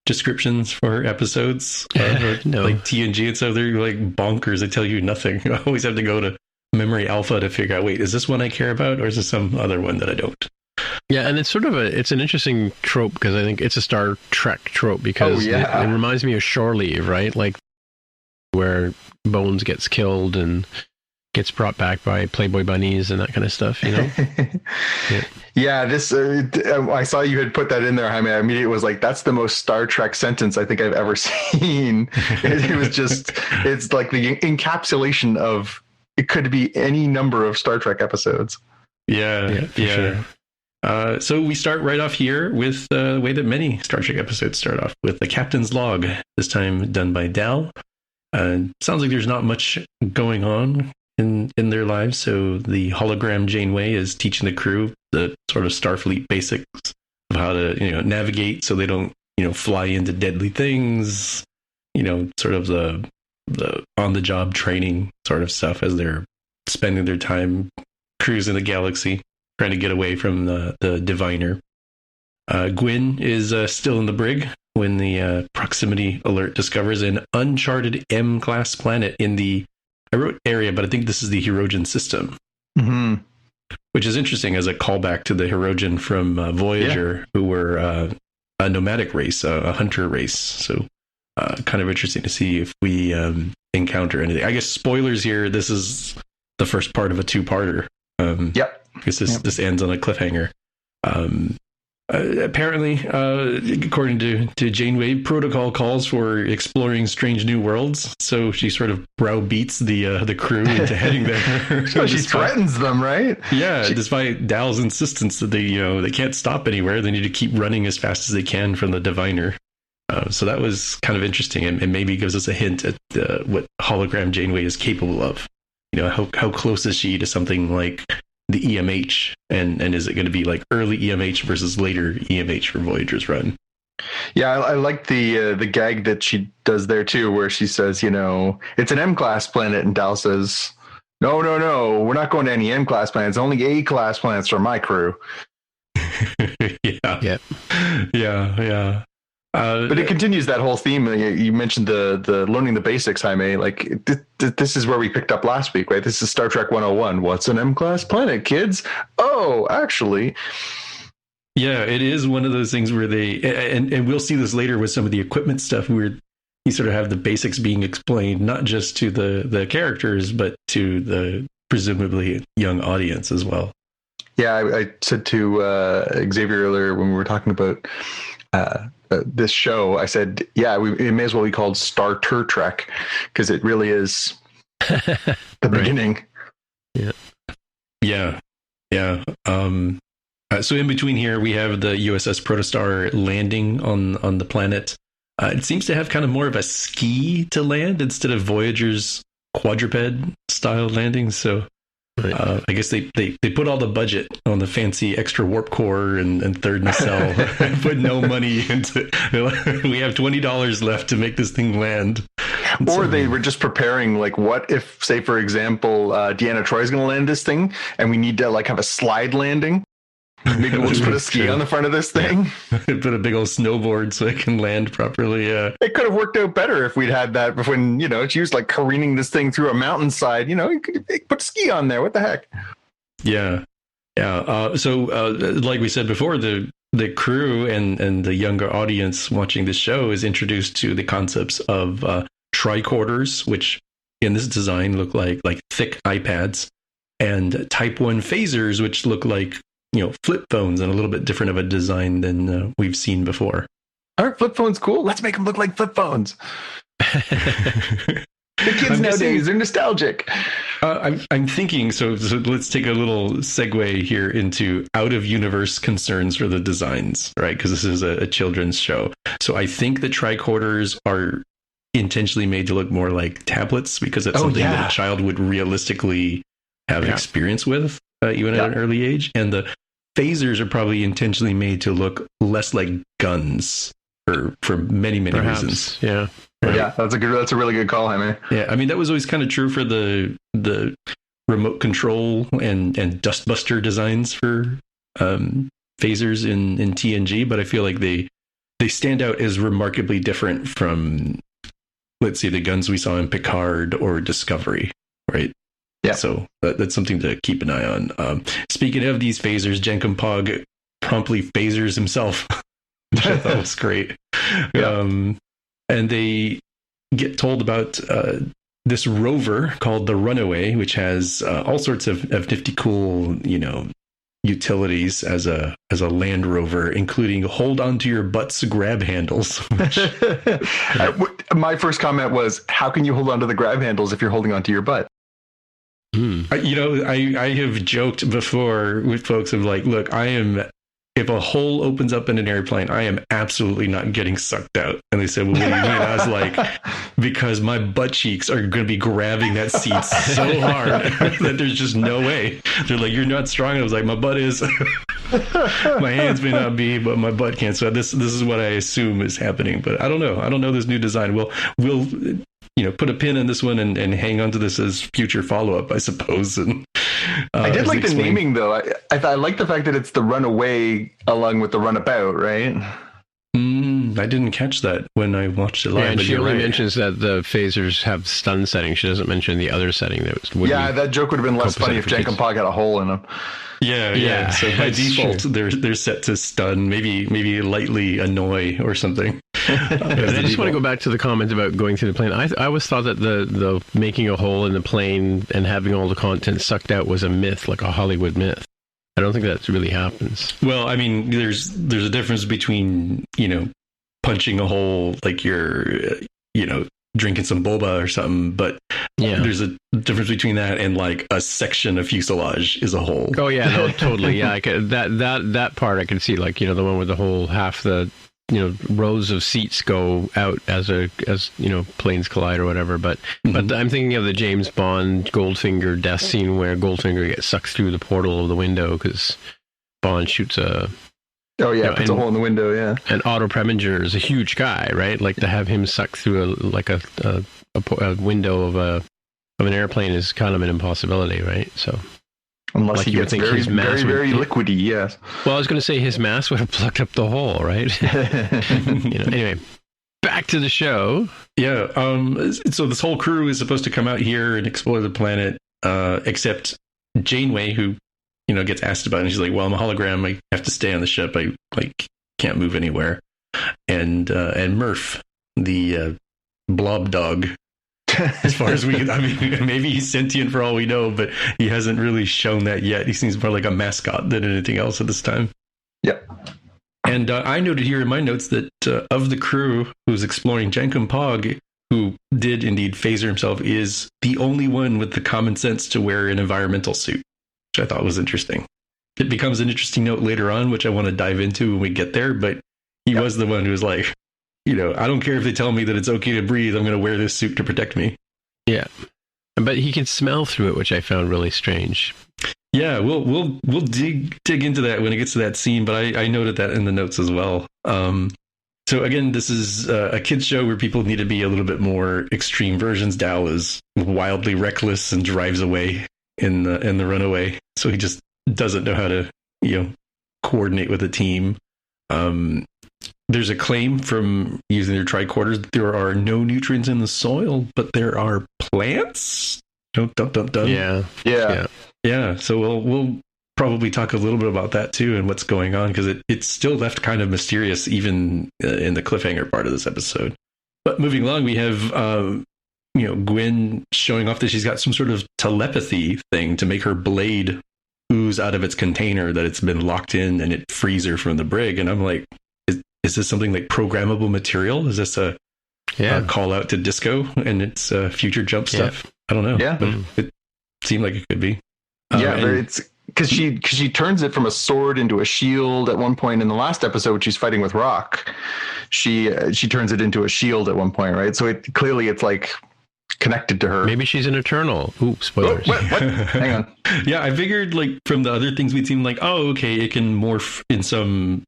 descriptions for episodes, no. Like TNG and stuff. They're like bonkers. They tell you nothing. I always have to go to Memory Alpha to figure out, wait, is this one I care about, or is this some other one that I don't? Yeah, and it's sort of it's an interesting trope, because I think it's a Star Trek trope, because it reminds me of Shore Leave, right? Like where Bones gets killed and gets brought back by Playboy bunnies and that kind of stuff, Yeah, this I saw you had put that in there, Jaime. I immediately was like, that's the most Star Trek sentence I think I've ever seen. It was just, it's like the encapsulation of, it could be any number of Star Trek episodes. Yeah, for sure. So we start right off here with the way that many Star Trek episodes start off, with the captain's log, this time done by Dal. Sounds like there's not much going on in their lives, so the hologram Janeway is teaching the crew the sort of Starfleet basics of how to navigate so they don't fly into deadly things, sort of the on-the-job training sort of stuff as they're spending their time cruising the galaxy, trying to get away from the diviner. Gwyn is still in the brig when the proximity alert discovers an uncharted M-class planet in the I wrote area, but I think this is the Hirogen system, which is interesting as a callback to the Hirogen from Voyager, who were a nomadic race, a hunter race. So kind of interesting to see if we encounter anything. I guess spoilers here. This is the first part of a two-parter. Because this ends on a cliffhanger. Apparently, according to Janeway, protocol calls for exploring strange new worlds. So she sort of browbeats the crew into heading there. So she threatens them, right? Yeah, despite Dal's insistence that they can't stop anywhere. They need to keep running as fast as they can from the Diviner. So that was kind of interesting, and maybe gives us a hint at what hologram Janeway is capable of. How close is she to something like the EMH, and is it going to be like early EMH versus later EMH for Voyager's run? Yeah, I like the gag that she does there too, where she says, it's an M-class planet, and Dal says, no, we're not going to any M-class planets, only A-class planets for my crew. Yeah. But it continues that whole theme. You mentioned the learning the basics, Jaime. Like this is where we picked up last week, right? This is Star Trek 101. What's an M-class planet, kids? Oh, actually. Yeah, it is one of those things where they, and we'll see this later with some of the equipment stuff, where you sort of have the basics being explained, not just to the characters, but to the presumably young audience as well. Yeah, I said to Xavier earlier when we were talking about this show, I said, it may as well be called Star Trek, because it really is the beginning. Yeah. So in between here, we have the USS Protostar landing on the planet. It seems to have kind of more of a ski to land instead of Voyager's quadruped style landing. So I guess they put all the budget on the fancy extra warp core and third nacelle and put no money into. We have $20 left to make this thing land. Or they were just preparing, like, what if, say, for example, Deanna Troy's going to land this thing, and we need to have a slide landing. Maybe we'll just put a ski on the front of this thing. Put a big old snowboard so it can land properly. It could have worked out better if we'd had that when, she was like careening this thing through a mountainside. You could put a ski on there. What the heck? Yeah. So like we said before, the crew and the younger audience watching this show is introduced to the concepts of tricorders, which in this design look like thick iPads, and Type 1 phasers, which look like flip phones, and a little bit different of a design than we've seen before. Aren't flip phones cool? Let's make them look like flip phones. The kids nowadays are nostalgic. I'm thinking, so let's take a little segue here into out-of-universe concerns for the designs, right? Because this is a children's show. So I think the tricorders are intentionally made to look more like tablets, because it's something that a child would realistically have experience with, even at an early age. And the phasers are probably intentionally made to look less like guns for many reasons. Yeah. Right? Yeah, that's a really good call, Jaime. Yeah, I mean, that was always kind of true for the remote control and dustbuster designs for phasers in TNG, but I feel like they stand out as remarkably different from, let's say, the guns we saw in Picard or Discovery, right? Yeah. So that's something to keep an eye on. Speaking of these phasers, Jenkum Pog promptly phasers himself, which I thought was great. Yeah. And they get told about this rover called the Runaway, which has all sorts of nifty, cool, utilities as a land rover, including hold on to your butt's grab handles. My first comment was, how can you hold on to the grab handles if you're holding onto your butt? I have joked before with folks of like, look, if a hole opens up in an airplane, I am absolutely not getting sucked out. And they said, well, what do you mean? I was like, because my butt cheeks are going to be grabbing that seat so hard that there's just no way. They're like, you're not strong. I was like, my butt is. My hands may not be, but my butt can't. So this is what I assume is happening. But I don't know. I don't know this new design. We'll put a pin in this one and hang on to this as future follow-up, I suppose. And I did like the naming, though. I like the fact that it's the Runaway along with the Runabout, right? I I didn't catch that when I watched it live. Yeah, and but she you're only right. mentions that the phasers have stun setting. She doesn't mention the other setting. That joke would have been less funny if Jank and Pog had a hole in them. Yeah. So by that's default, true. they're set to stun, maybe lightly annoy or something. And I just want to go back to the comment about going through the plane. I always thought that the making a hole in the plane and having all the content sucked out was a myth, like a Hollywood myth. I don't think that really happens. Well, I mean, there's a difference between, punching a hole like you're, drinking some boba or something, but there's a difference between that and like a section of fuselage is a hole. Oh yeah, no, totally. Yeah, that part I can see, like, the one where the whole half the rows of seats go out as planes collide or whatever. But I'm thinking of the James Bond Goldfinger death scene where Goldfinger gets sucked through the portal of the window because Bond shoots a. Oh yeah, puts a hole in the window. Yeah, and Otto Preminger is a huge guy, right? Like to have him sucked through a window of an airplane is kind of an impossibility, right? So. Unless like he gets very, very, very liquidy, yes. Well, I was going to say his mask would have plugged up the hole, right? Anyway, back to the show. Yeah. So this whole crew is supposed to come out here and explore the planet, except Janeway, who gets asked about it, and she's like, "Well, I'm a hologram. I have to stay on the ship. I can't move anywhere." And Murph, the blob dog. As far as maybe he's sentient for all we know, but he hasn't really shown that yet. He seems more like a mascot than anything else at this time. Yep. And I noted here in my notes that of the crew who's exploring, Jankum Pog, who did indeed phaser himself, is the only one with the common sense to wear an environmental suit, which I thought was interesting. It becomes an interesting note later on, which I want to dive into when we get there, but he was the one who was like, I don't care if they tell me that it's okay to breathe. I'm going to wear this suit to protect me. Yeah, but he can smell through it, which I found really strange. Yeah, we'll dig into that when it gets to that scene. But I noted that in the notes as well. So again, this is a kids show where people need to be a little bit more extreme versions. Dal is wildly reckless and drives away in the runaway, so he just doesn't know how to coordinate with a team. There's a claim from using their tricorders that there are no nutrients in the soil, but there are plants. Dun. Yeah. So we'll probably talk a little bit about that too and what's going on, because it's still left kind of mysterious even in the cliffhanger part of this episode. But moving along, we have Gwen showing off that she's got some sort of telepathy thing to make her blade ooze out of its container that it's been locked in, and it frees her from the brig. And I'm like, is this something like programmable material? Is this a call out to disco and it's future jump stuff? I don't know. Yeah, but it seemed like it could be. But it's because she turns it from a sword into a shield at one point in the last episode when she's fighting with Rock. She turns it into a shield at one point, right? So it's like connected to her. Maybe she's an Eternal. Ooh, spoilers. What? Hang on. Yeah, I figured like from the other things we'd seen, like, oh, okay, it can morph in some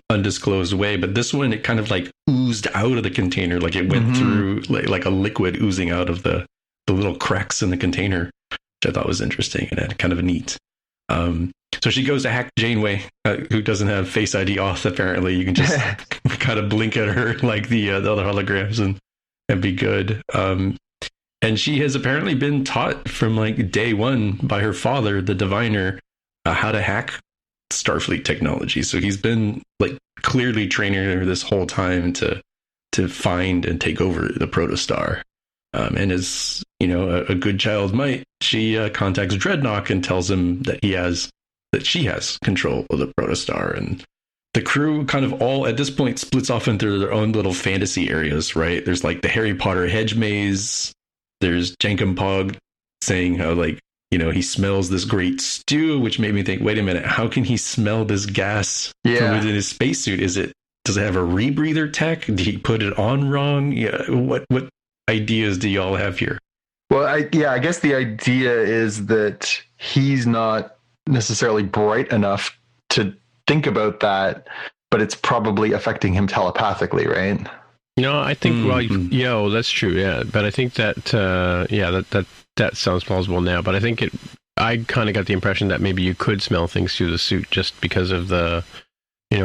undisclosed way, but this one, it kind of like oozed out of the container, like it went through like a liquid oozing out of the little cracks in the container, which I thought was interesting and kind of neat. So she goes to hack Janeway, who doesn't have Face ID off. Apparently, you can just kind of blink at her like the other holograms and be good. And she has apparently been taught from like day one by her father, the diviner, how to hack Starfleet technology. So he's been like clearly training her this whole time to find and take over the protostar. And as a good child might, she contacts Dreadnought and tells him that she has control of the protostar. And the crew kind of all at this point splits off into their own little fantasy areas, right? There's like the Harry Potter hedge maze. There's Jankum Pog saying how he smells this great stew, which made me think, wait a minute, how can he smell this gas from within his spacesuit? Does it have a rebreather tech? Did he put it on wrong? Yeah. What ideas do y'all have here? Well, I guess the idea is that he's not necessarily bright enough to think about that, but it's probably affecting him telepathically, right? I think, that's true. Yeah. But I think that, that sounds plausible now, but I kind of got the impression that maybe you could smell things through the suit just because of the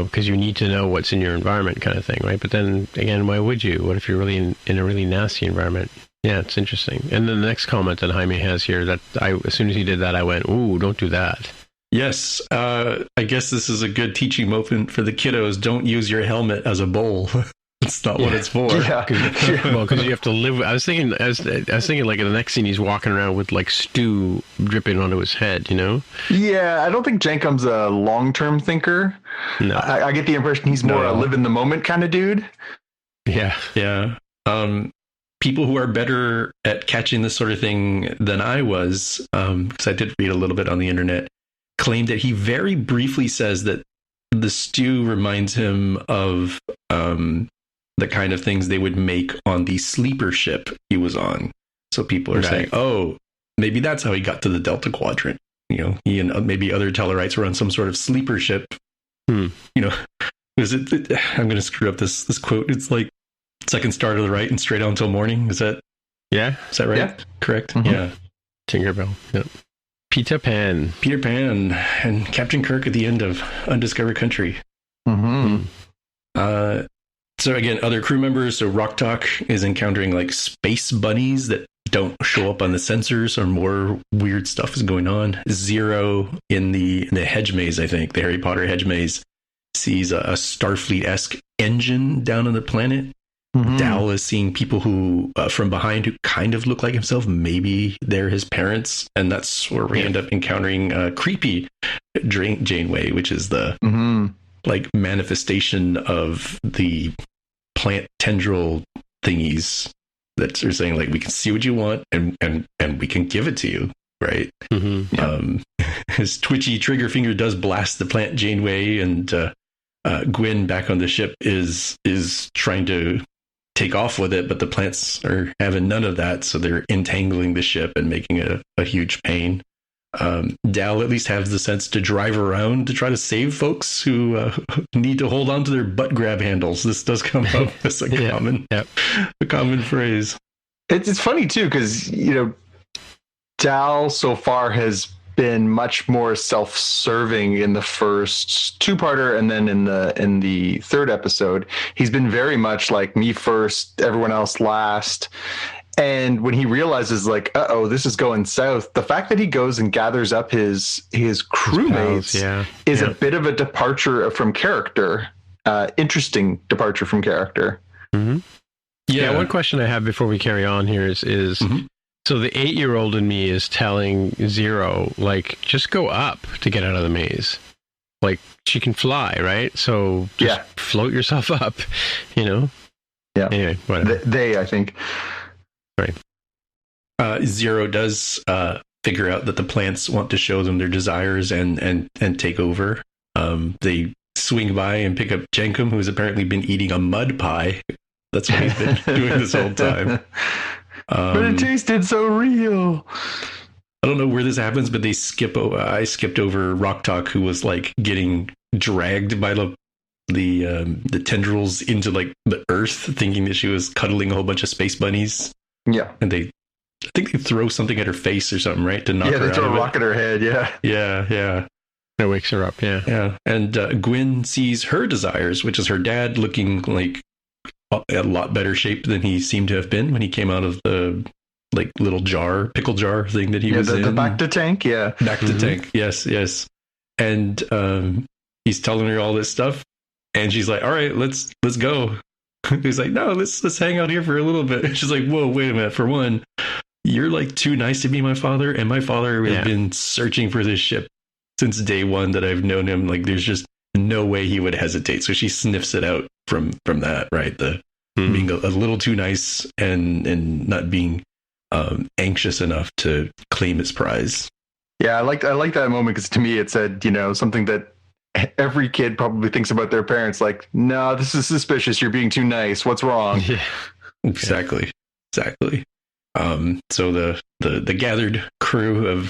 because you need to know what's in your environment kind of thing, right? But then again, why would you? What if you're really in a really nasty environment? Yeah, it's interesting. And then the next comment that Jaime has here, that as soon as he did that, I went, ooh, don't do that. Yes, I guess this is a good teaching moment for the kiddos. Don't use your helmet as a bowl. It's not what it's for. Yeah. Well, because you have to live. I was thinking like in the next scene, he's walking around with like stew dripping onto his head. Yeah, I don't think Jenkum's a long-term thinker. No, I get the impression he's more a live in the moment kind of dude. Yeah. People who are better at catching this sort of thing than I was, because I did read a little bit on the internet, claimed that he very briefly says that the stew reminds him of the kind of things they would make on the sleeper ship he was on. So people are saying, oh, maybe that's how he got to the Delta Quadrant. He and maybe other Tellarites were on some sort of sleeper ship. I'm going to screw up this quote. It's like second star to the right and straight on until morning. Is that right? Yeah. Correct? Mm-hmm. Yeah. Tinkerbell. Yep. Peter Pan and Captain Kirk at the end of Undiscovered Country. Mm-hmm. So again, other crew members. So Rock Talk is encountering like space bunnies that don't show up on the sensors, or more weird stuff is going on. Zero in the hedge maze, I think the Harry Potter hedge maze, sees a Starfleet-esque engine down on the planet. Mm-hmm. Dal is seeing people who from behind who kind of look like himself. Maybe they're his parents, and that's where we end up encountering creepy Janeway, which is the like manifestation of the plant tendril thingies that are saying like, we can see what you want and we can give it to you, right? His twitchy trigger finger does blast the plant Janeway, and Gwyn back on the ship is trying to take off with it, but the plants are having none of that, so they're entangling the ship and making it a huge pain. Dal at least has the sense to drive around to try to save folks who need to hold on to their butt grab handles. This does come up as a common phrase. It's funny too, because Dal so far has been much more self-serving in the first two-parter, and then in the third episode, he's been very much like me first, everyone else last. And when he realizes like, this is going south, the fact that he goes and gathers up his crewmates is a bit of a departure from character. Interesting departure from character. Mm-hmm. Yeah. One question I have before we carry on here is so the 8-year-old in me is telling Zero, like, just go up to get out of the maze. Like, she can fly, right? So just float yourself up, Yeah. Anyway, whatever. I think. Right. Zero does figure out that the plants want to show them their desires and take over. They swing by and pick up Jenkum, who's apparently been eating a mud pie. That's what he's been doing this whole time. But it tasted so real. I don't know where this happens, but I skipped over Rock Talk, who was like getting dragged by the tendrils into like the earth, thinking that she was cuddling a whole bunch of space bunnies. Yeah, and I think they throw something at her face or something, right, to knock her out. Yeah, they throw a rock at her head. Yeah. That wakes her up. Yeah. And Gwyn sees her desires, which is her dad looking like a lot better shape than he seemed to have been when he came out of the like little pickle jar thing that he was in. The back to tank. Back to tank. Yes. And he's telling her all this stuff, and she's like, all right, let's go. He's like, no, let's hang out here for a little bit. She's like, whoa, wait a minute. For one, you're like too nice to be my father, and my father has been searching for this ship since day one that I've known him. Like, there's just no way he would hesitate. So she sniffs it out from that, right? The being a little too nice and not being anxious enough to claim his prize. Yeah, I like that moment, because to me it said, something that every kid probably thinks about their parents, like, no, this is suspicious. You're being too nice. What's wrong? Yeah, exactly. So the gathered crew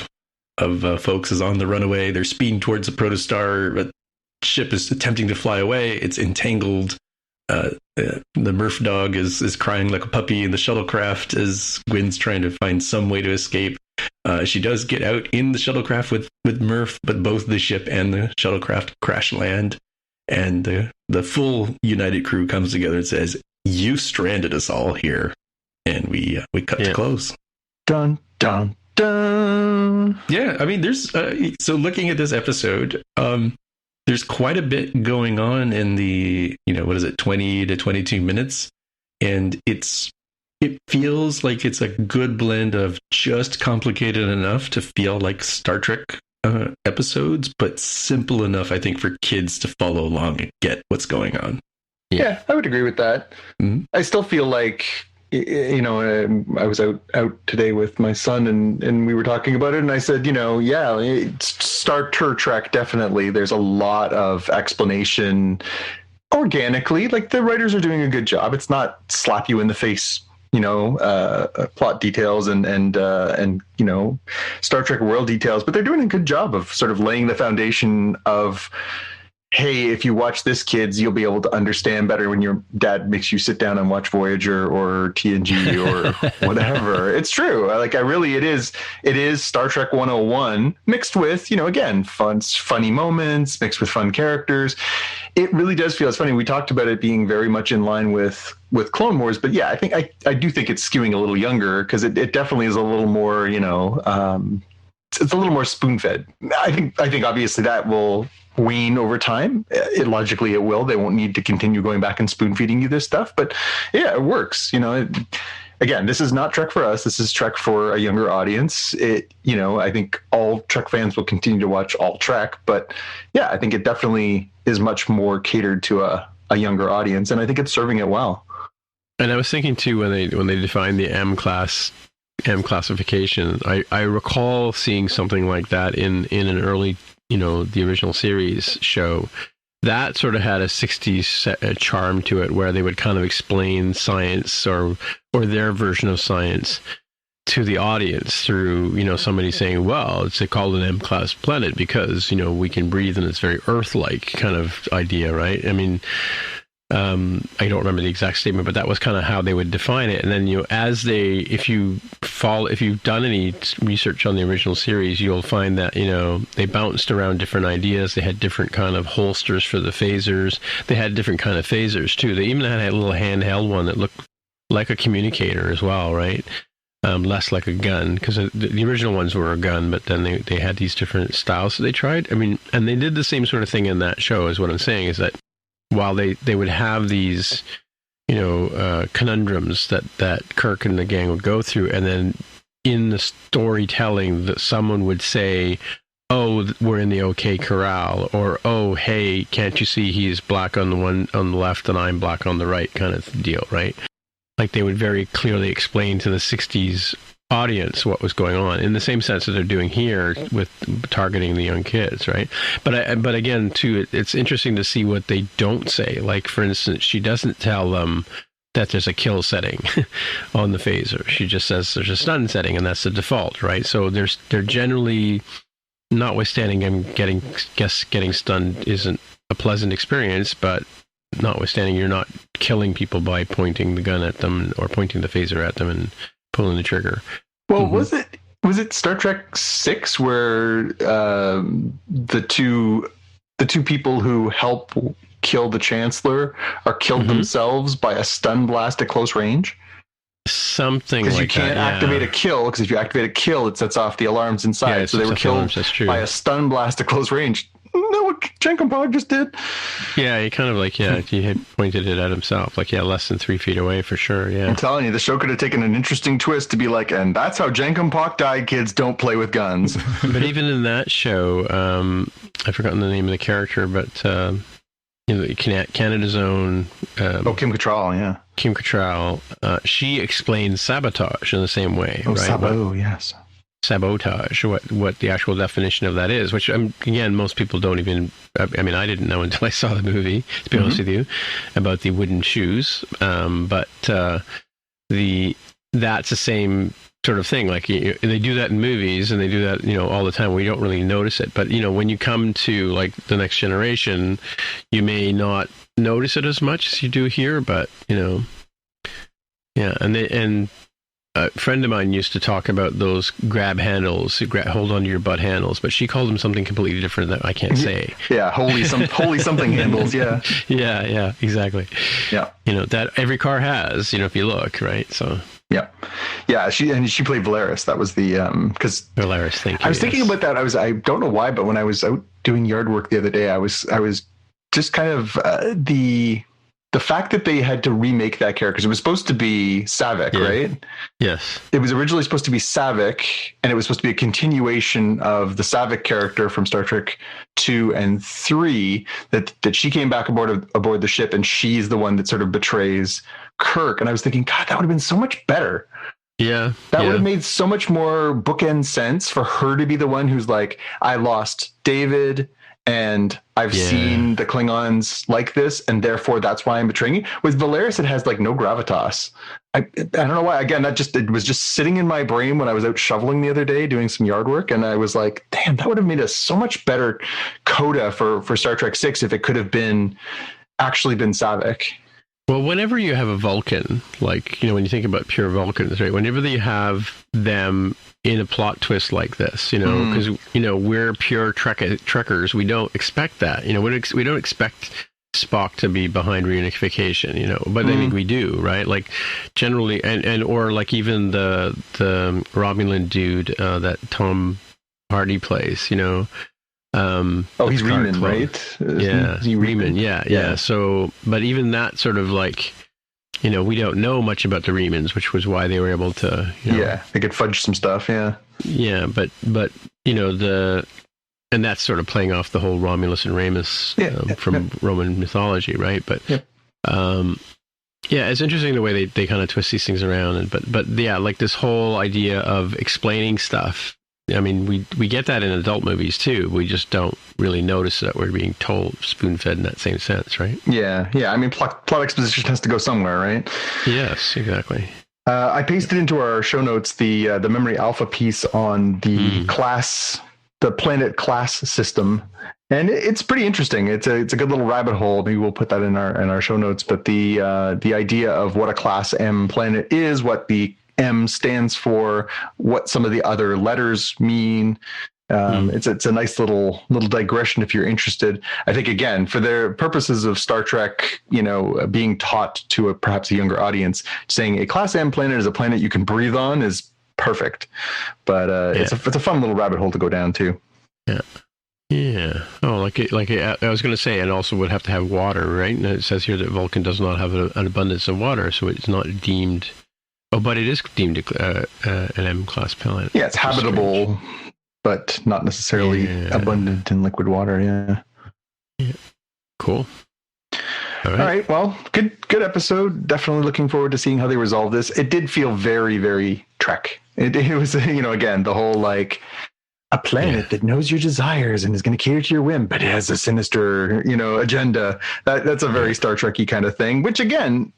of folks is on the runaway. They're speeding towards the protostar, but ship is attempting to fly away. It's entangled. The Murph dog is crying like a puppy in the shuttlecraft as Gwyn's trying to find some way to escape. She does get out in the shuttlecraft with Murph, but both the ship and the shuttlecraft crash land. and the full United crew comes together and says, "You stranded us all here," and we cut to close. Dun dun dun. Yeah, I mean, there's so looking at this episode, there's quite a bit going on in the, what is it, 20 to 22 minutes, and it feels like it's a good blend of just complicated enough to feel like Star Trek episodes, but simple enough, I think, for kids to follow along and get what's going on. Yeah, I would agree with that. Mm-hmm. I still feel like, I was out today with my son and we were talking about it, and I said, Star Trek, definitely. There's a lot of explanation organically. Like, the writers are doing a good job. It's not slap you in the face, plot details and Star Trek world details, but they're doing a good job of sort of laying the foundation of, hey, if you watch this, kids, you'll be able to understand better when your dad makes you sit down and watch Voyager or TNG or whatever. It's true. Like, it is Star Trek 101 mixed with, again, funny moments mixed with fun characters. It really does feel, it's funny. We talked about it being very much in line with Clone Wars, but yeah, I do think it's skewing a little younger, because it definitely is a little more, it's a little more spoon-fed. I think obviously that will wane over time. Logically it will. They won't need to continue going back and spoon-feeding you this stuff, but yeah, it works. Again, this is not Trek for us. This is Trek for a younger audience. I think all Trek fans will continue to watch all Trek, but yeah, I think it definitely is much more catered to a younger audience, and I think it's serving it well. And I was thinking too, when they defined the M classification, I recall seeing something like that in an early, the original series show. That sort of had a 60s charm to it, where they would kind of explain science or their version of science to the audience through, somebody saying, well, it's called an M-class planet because, we can breathe and it's very Earth-like kind of idea, right? I mean, I don't remember the exact statement, but that was kind of how they would define it. And then, if you've done any research on the original series, you'll find that, they bounced around different ideas. They had different kind of holsters for the phasers. They had different kind of phasers too. They even had a little handheld one that looked like a communicator as well, right? Less like a gun, because the original ones were a gun, but then they had these different styles that they tried. I mean, and they did the same sort of thing in that show, is what I'm saying, is that while they would have these, conundrums that Kirk and the gang would go through, and then in the storytelling that someone would say, oh, we're in the OK Corral, or, oh, hey, can't you see he's black on the left and I'm black on the right, kind of deal, right? Like, they would very clearly explain to the 60s audience what was going on, in the same sense that they're doing here with targeting the young kids, right? But again, too, it's interesting to see what they don't say. Like, for instance, she doesn't tell them that there's a kill setting on the phaser. She just says there's a stun setting, and that's the default, right? So they're generally, notwithstanding them getting stunned isn't a pleasant experience, but notwithstanding, you're not killing people by pointing the gun at them or pointing the phaser at them and pulling the trigger. Well, was it Star Trek 6 where the two people who help kill the Chancellor are killed themselves by a stun blast at close range? Something like that. Because you can't activate a kill, because if you activate a kill, it sets off the alarms inside. Yeah, so they were killed by a stun blast at close range. Know what Jenkin Pog just did? Yeah, he kind of he had pointed it at himself. Less than 3 feet away for sure, yeah. I'm telling you, the show could have taken an interesting twist to be like, and that's how Jenkin Pog died, kids, don't play with guns. But even in that show, I've forgotten the name of the character, but, Canada's own... Kim Cattrall, yeah. Kim Cattrall, she explains sabotage in the same way, right? Yes. Sabotage, what the actual definition of that is, which again, most people don't even, I didn't know until I saw the movie, to be honest with you, about the wooden shoes. But that's the same sort of thing. Like, they do that in movies, and they do that, all the time. We don't really notice it. But, when you come to like The Next Generation, you may not notice it as much as you do here, but, yeah. And a friend of mine used to talk about those grab handles, hold on to your butt handles, but she called them something completely different that I can't say. Yeah, holy something handles. Yeah, yeah, exactly. Yeah, that every car has. If you look, right. So yeah. She played Valeris. That was the because Valeris. Thank you. I was thinking about that. I don't know why, but when I was out doing yard work the other day, I was just kind of the fact that they had to remake that character, because it was supposed to be Savick, right? Yes. It was originally supposed to be Savick, and it was supposed to be a continuation of the Savick character from Star Trek 2 and 3, that she came back aboard the ship, and she's the one that sort of betrays Kirk. And I was thinking, God, that would have been so much better. Yeah. That would have made so much more bookend sense for her to be the one who's like, I lost David, and I've seen the Klingons like this, and therefore that's why I'm betraying you. With Valeris, it has like no gravitas. I don't know why. Again, it was just sitting in my brain when I was out shoveling the other day doing some yard work, and I was like, damn, that would have made a so much better coda for Star Trek 6 if it could have actually been Savick. Well, whenever you have a Vulcan, like, when you think about pure Vulcans, right? Whenever you have them in a plot twist like this, because, we're pure Trekkers, we don't expect that. We don't expect Spock to be behind reunification, but I think we do, right? Like, generally, and or like even the Romulan dude that Tom Hardy plays, he's Riemann, right? Is he Riemann? Yeah. So, but even that sort of like, we don't know much about the Riemans, which was why they were able to, they could fudge some stuff. Yeah. But and that's sort of playing off the whole Romulus and Remus from Roman mythology, right? But, it's interesting the way they kind of twist these things around. But like this whole idea of explaining stuff. I mean, we get that in adult movies too. We just don't really notice that we're being told, spoon-fed in that same sense, right? Yeah. I mean, plot exposition has to go somewhere, right? Yes, exactly. I pasted into our show notes the Memory Alpha piece on the the planet class system, and it's pretty interesting. It's a good little rabbit hole. Maybe we'll put that in our show notes. But the idea of what a Class M planet is, what the M stands for, what some of the other letters mean. It's a nice little digression if you're interested. I think, again, for the purposes of Star Trek, being taught to perhaps a younger audience, saying a Class M planet is a planet you can breathe on is perfect. But it's a fun little rabbit hole to go down too. Yeah. Oh, like I was going to say, and also would have to have water, right? And it says here that Vulcan does not have an abundance of water, so it's not deemed. Oh, but it is deemed an M-class planet. Yeah, it's habitable, but not necessarily abundant in liquid water. Yeah. Cool. All right. Well, good episode. Definitely looking forward to seeing how they resolve this. It did feel very, very Trek. It was, again, the whole like a planet that knows your desires and is going to cater to your whim, but it has a sinister, agenda. That's a very Star Trek-y kind of thing, which again,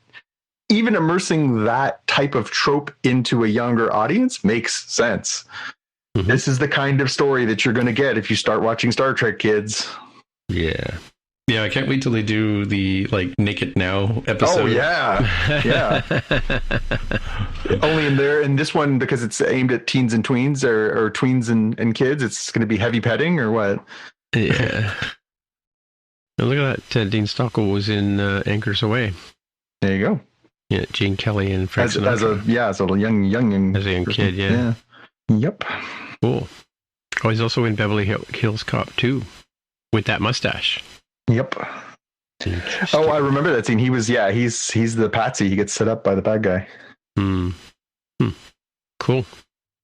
even immersing that type of trope into a younger audience makes sense. Mm-hmm. This is the kind of story that you're going to get if you start watching Star Trek, kids. Yeah. Yeah, I can't wait till they do the Naked Now episode. Oh yeah. Only in this one, because it's aimed at teens and tweens or tweens and kids, it's going to be heavy petting or what? Yeah. Now look at that. Dean Stockwell was in Anchors Away. There you go. Yeah, Gene Kelly and Frank Sinatra. As a young kid. Yeah. Yep. Cool. Oh, he's also in Beverly Hills Cop 2 with that mustache. Yep. Oh, I remember that scene. He was, he's the patsy. He gets set up by the bad guy. Cool.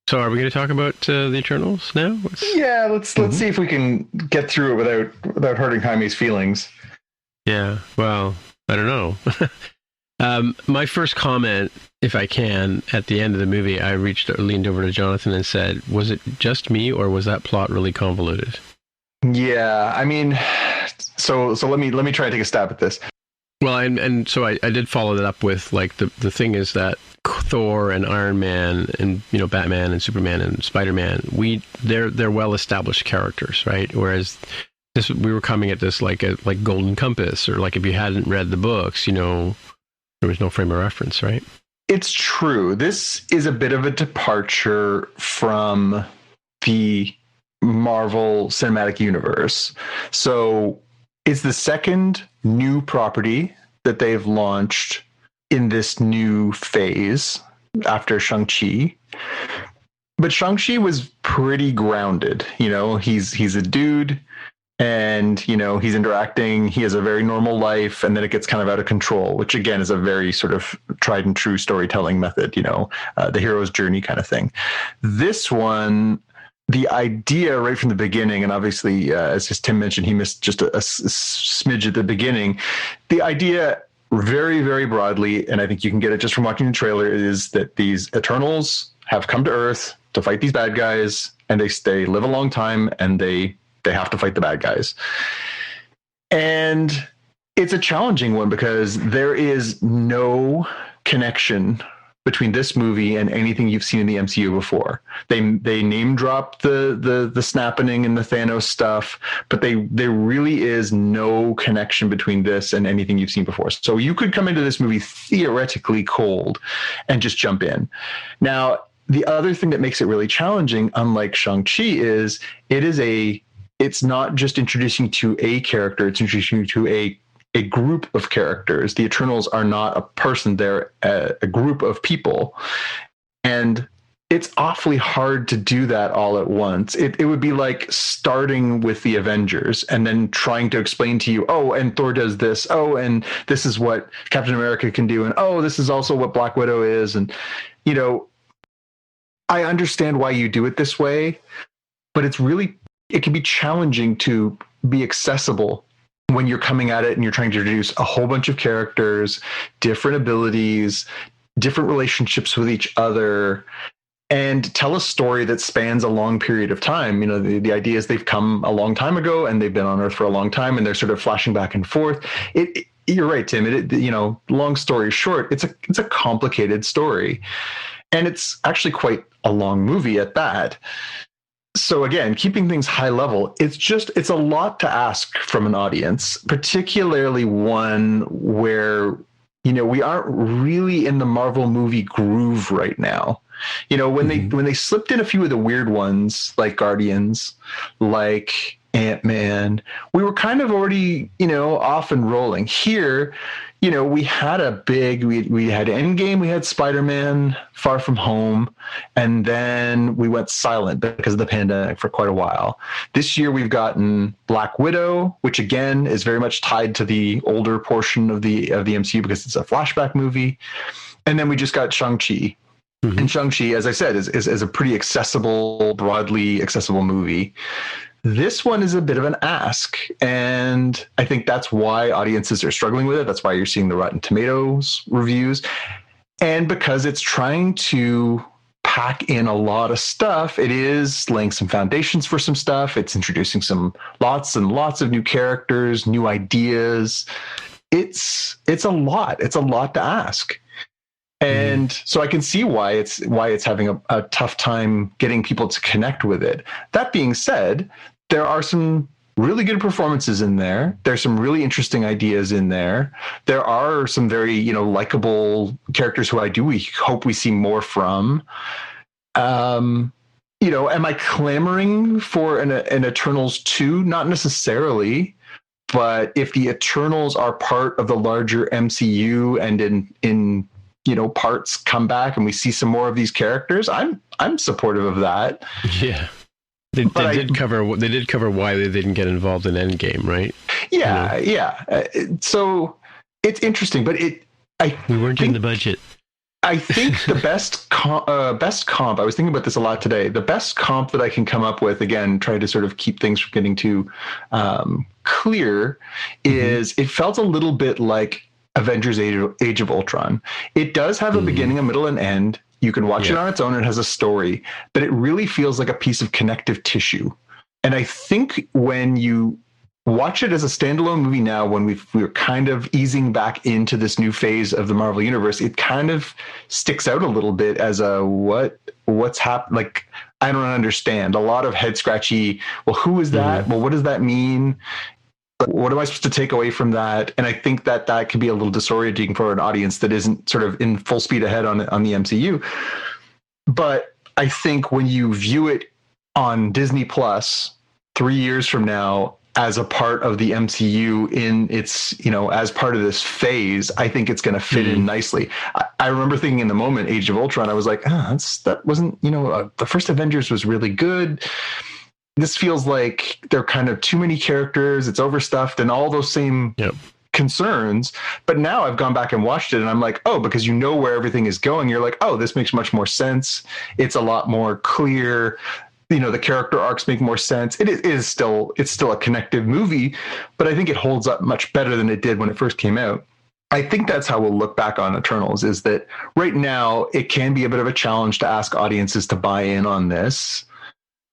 So are we going to talk about the Eternals now? Let's see if we can get through it without hurting Jaime's feelings. Yeah, well, I don't know. My first comment, if I can, at the end of the movie, I leaned over to Jonathan and said, was it just me or was that plot really convoluted? Yeah, I mean, so let me try to take a stab at this. Well, and so I did follow that up with the thing is that Thor and Iron Man and Batman and Superman and Spider-Man, they're well established characters, right? Whereas we were coming at this like Golden Compass, or like if you hadn't read the books, there was no frame of reference, right? It's true. This is a bit of a departure from the Marvel Cinematic Universe. So it's the second new property that they've launched in this new phase after Shang-Chi. But Shang-Chi was pretty grounded. You know, he's a dude, and, you know, he's interacting. He has a very normal life, and then it gets kind of out of control, which again is a very sort of tried and true storytelling method, you know, the hero's journey kind of thing. This one, the idea right from the beginning, and obviously, as Tim mentioned, he missed just a smidge at the beginning. The idea, very, very broadly, and I think you can get it just from watching the trailer, is that these Eternals have come to Earth to fight these bad guys, and they live a long time, and they have to fight the bad guys. And it's a challenging one because there is no connection between this movie and anything you've seen in the MCU before. They name drop the snapping and the Thanos stuff, but there really is no connection between this and anything you've seen before. So you could come into this movie theoretically cold and just jump in. Now, the other thing that makes it really challenging, unlike Shang-Chi, is it's not just introducing you to a character, it's introducing you to a group of characters. The Eternals are not a person, they're a group of people. And it's awfully hard to do that all at once. It would be like starting with the Avengers and then trying to explain to you, oh, and Thor does this, oh, and this is what Captain America can do, and oh, this is also what Black Widow is. And, you know, I understand why you do it this way, but it can be challenging to be accessible when you're coming at it and you're trying to introduce a whole bunch of characters, different abilities, different relationships with each other, and tell a story that spans a long period of time. You know, the idea is they've come a long time ago and they've been on Earth for a long time, and they're sort of flashing back and forth. You're right, Tim. You know, long story short, it's a complicated story, and it's actually quite a long movie at that. So again, keeping things high level, it's a lot to ask from an audience, particularly one where, you know, we aren't really in the Marvel movie groove right now. You know, when they slipped in a few of the weird ones, like Guardians, like Ant-Man, we were kind of already, you know, off and rolling. Here, you know, we had we had Endgame, we had Spider-Man Far From Home, and then we went silent because of the pandemic for quite a while. This year we've gotten Black Widow, which again is very much tied to the older portion of the MCU because it's a flashback movie. And then we just got Shang-Chi. Mm-hmm. And Shang-Chi, as I said, is a pretty accessible, broadly accessible movie. This one is a bit of an ask, and I think that's why audiences are struggling with it. That's why you're seeing the Rotten Tomatoes reviews. And because it's trying to pack in a lot of stuff, it is laying some foundations for some stuff. It's introducing lots and lots of new characters, new ideas. It's a lot. It's a lot to ask. And so I can see why it's having a tough time getting people to connect with it. That being said, there are some really good performances in there. There's some really interesting ideas in there. There are some very, you know, likable characters who we hope we see more from. You know, am I clamoring for an Eternals 2? Not necessarily. But if the Eternals are part of the larger MCU and in you know, parts come back and we see some more of these characters, I'm supportive of that. Yeah. They did cover why they didn't get involved in Endgame, right? Yeah, you know? Yeah. So it's interesting, but we weren't in the budget. I think the best comp, I was thinking about this a lot today, the best comp that I can come up with, again, try to sort of keep things from getting too clear, is it felt a little bit like Avengers Age of Ultron. It does have a beginning, a middle, and end. You can watch it on its own. It has a story, but it really feels like a piece of connective tissue. And I think when you watch it as a standalone movie now, when we're kind of easing back into this new phase of the Marvel Universe, it kind of sticks out a little bit as a what's happened. Like, I don't understand. A lot of head scratchy. Well, who is that? Well, what does that mean? What am I supposed to take away from that? And I think that could be a little disorienting for an audience that isn't sort of in full speed ahead on the MCU. But I think when you view it on Disney Plus 3 years from now as a part of the MCU in its, as part of this phase, I think it's going to fit in nicely. I remember thinking in the moment, Age of Ultron, I was like, that wasn't, the first Avengers was really good. This feels like there are kind of too many characters. It's overstuffed and all those same concerns. But now I've gone back and watched it and I'm like, oh, because you know where everything is going. You're like, oh, this makes much more sense. It's a lot more clear. The character arcs make more sense. It's still a connective movie, but I think it holds up much better than it did when it first came out. I think that's how we'll look back on Eternals, is that right now it can be a bit of a challenge to ask audiences to buy in on this.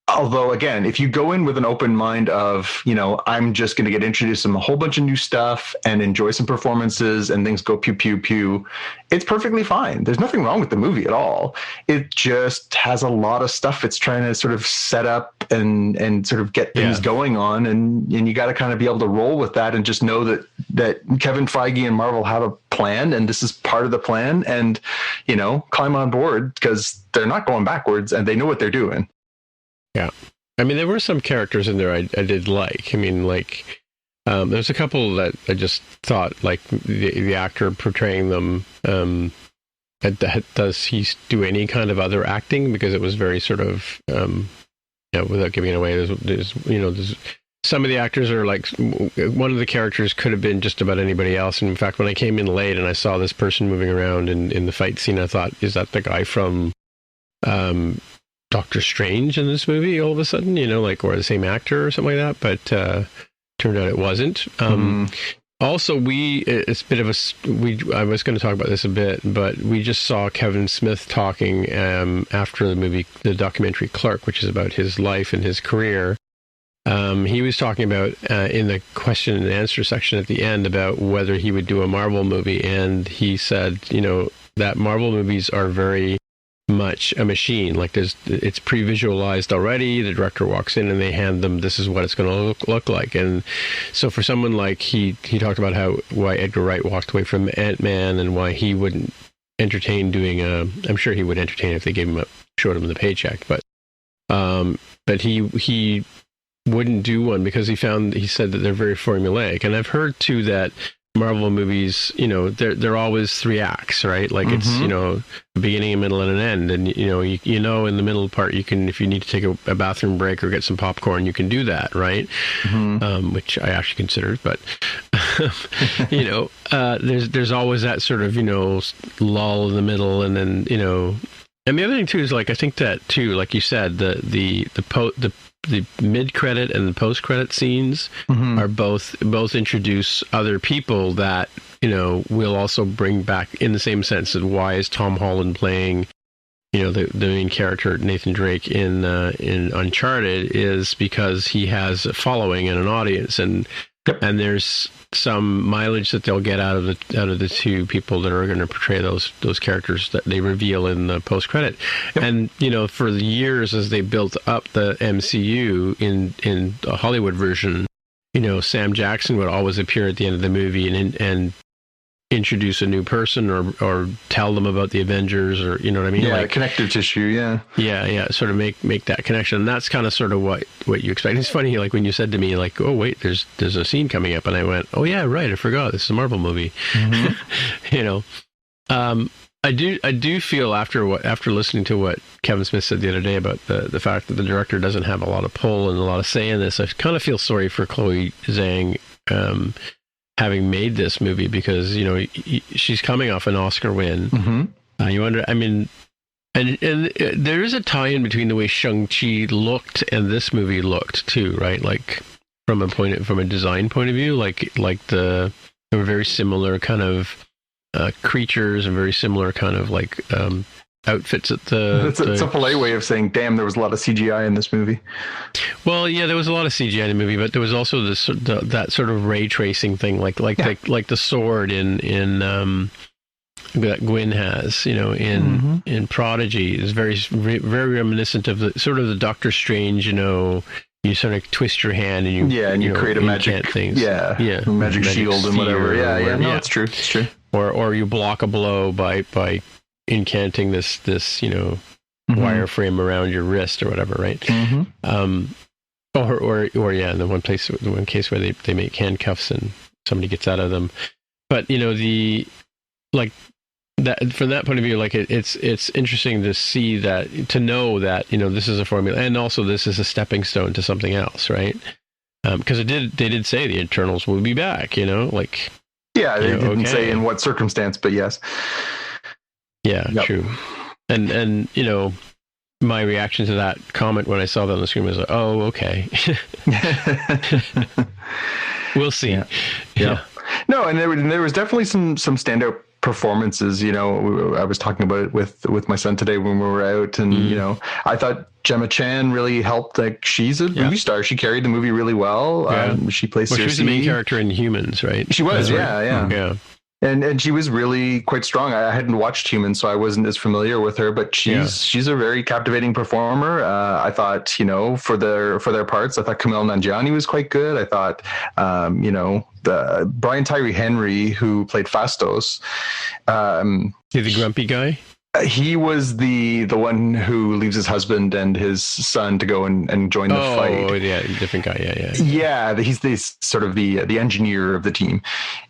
Although, again, if you go in with an open mind of, I'm just going to get introduced to a whole bunch of new stuff and enjoy some performances and things go pew, pew, pew, it's perfectly fine. There's nothing wrong with the movie at all. It just has a lot of stuff it's trying to sort of set up and sort of get things going on. And you got to kind of be able to roll with that and just know that Kevin Feige and Marvel have a plan and this is part of the plan and, climb on board because they're not going backwards and they know what they're doing. Yeah. I mean, there were some characters in there I did like. I mean, there's a couple that I just thought, like, the actor portraying them, does he do any kind of other acting? Because it was very sort of, without giving it away, there's some of the actors are like, one of the characters could have been just about anybody else. And in fact, when I came in late and I saw this person moving around in the fight scene, I thought, is that the guy from Doctor Strange in this movie all of a sudden, or the same actor or something like that, but turned out it wasn't. Also, it's a bit of I was going to talk about this a bit, but we just saw Kevin Smith talking after the documentary Clerk, which is about his life and his career. He was talking about in the question and answer section at the end about whether he would do a Marvel movie, and he said, that Marvel movies are very much a machine. Like it's pre-visualized already. The director walks in and they hand them, this is what it's going to look like. And so for someone like he talked about why Edgar Wright walked away from Ant-Man and why he wouldn't entertain doing I'm sure he would entertain if they showed him the paycheck, but he wouldn't do one because he said that they're very formulaic. And I've heard too that Marvel movies, they're always 3 acts, right? Like it's, a beginning, a middle, and an end. And, in the middle part, you can, if you need to take a bathroom break or get some popcorn, you can do that, right? Which I actually considered, but, there's always that sort of, lull in the middle. And then, and the other thing too, is like, I think that too, like you said, the mid-credit and the post-credit scenes are both introduce other people that, will also bring back, in the same sense, of why is Tom Holland playing, the main character, Nathan Drake, in Uncharted, is because he has a following and an audience, and there's some mileage that they'll get out of the 2 people that are going to portray those characters that they reveal in the post credit. And for the years as they built up the MCU in the Hollywood version, Sam Jackson would always appear at the end of the movie and introduce a new person or tell them about the Avengers, or what I mean? Yeah, like connective tissue. Yeah, sort of make that connection. And that's kind of sort of what you expect. It's funny, like when you said to me, like, oh wait, there's a scene coming up, and I went, oh yeah, right, I forgot, this is a Marvel movie. I do feel after listening to what Kevin Smith said the other day about the fact that the director doesn't have a lot of pull and a lot of say in this, I kind of feel sorry for Chloe Zhang having made this movie, because she's coming off an Oscar win. You wonder, I mean, and there is a tie-in between the way Shang-Chi looked and this movie looked too, right? Like from a design point of view, like they were very similar kind of creatures and very similar kind of like outfits at it's a polite way of saying, damn, there was a lot of CGI in this movie. Well, yeah, there was a lot of CGI in the movie, but there was also that sort of ray tracing thing, like the sword in that Gwyn has, in Prodigy, is very very reminiscent of the sort of the Doctor Strange, you sort of twist your hand and you create a magic things. Magic shield and whatever. Or No, it's true. It's true. Or you block a blow by incanting this wireframe around your wrist or whatever, right? Or in the one case where they make handcuffs and somebody gets out of them. But that from that point of view, it's interesting to see that, to know that this is a formula, and also this is a stepping stone to something else, right? Because they did say the Eternals will be back, they didn't say in what circumstance, but yes. Yeah, yep. True. And my reaction to that comment when I saw that on the screen was like, oh, okay. We'll see. Yeah. No, and there was definitely some standout performances. I was talking about it with my son today when we were out, and I thought Gemma Chan really helped. Like, she's a movie star. She carried the movie really well. She plays Cersei. She was the main character in Humans, right? She was, yeah. And she was really quite strong. I hadn't watched Humans, so I wasn't as familiar with her, but she's a very captivating performer. I thought, for their parts, I thought Kumail Nanjiani was quite good. I thought, the Brian Tyree Henry, who played Phastos, the grumpy guy. He was the one who leaves his husband and his son to go and join the fight. Oh, yeah, different guy. Yeah, he's sort of the engineer of the team.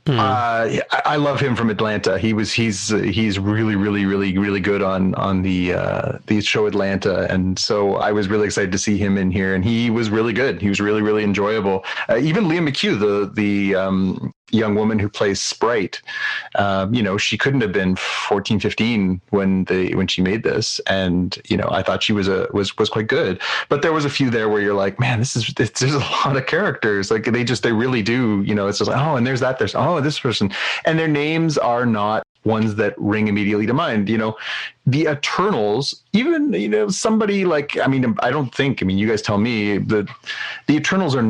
I love him from Atlanta. He's really, really, really, really good on the show Atlanta, and so I was really excited to see him in here, and he was really good. He was really, really enjoyable. Even Liam McHugh, the young woman who plays Sprite, she couldn't have been 14, 15 when she made this, and I thought she was quite good. But there was a few there where you're like, man, there's a lot of characters. Like they really do. It's just like, oh, and there's this person, and their names are not ones that ring immediately to mind. The Eternals, even somebody like, I don't think, you guys tell me, the Eternals they're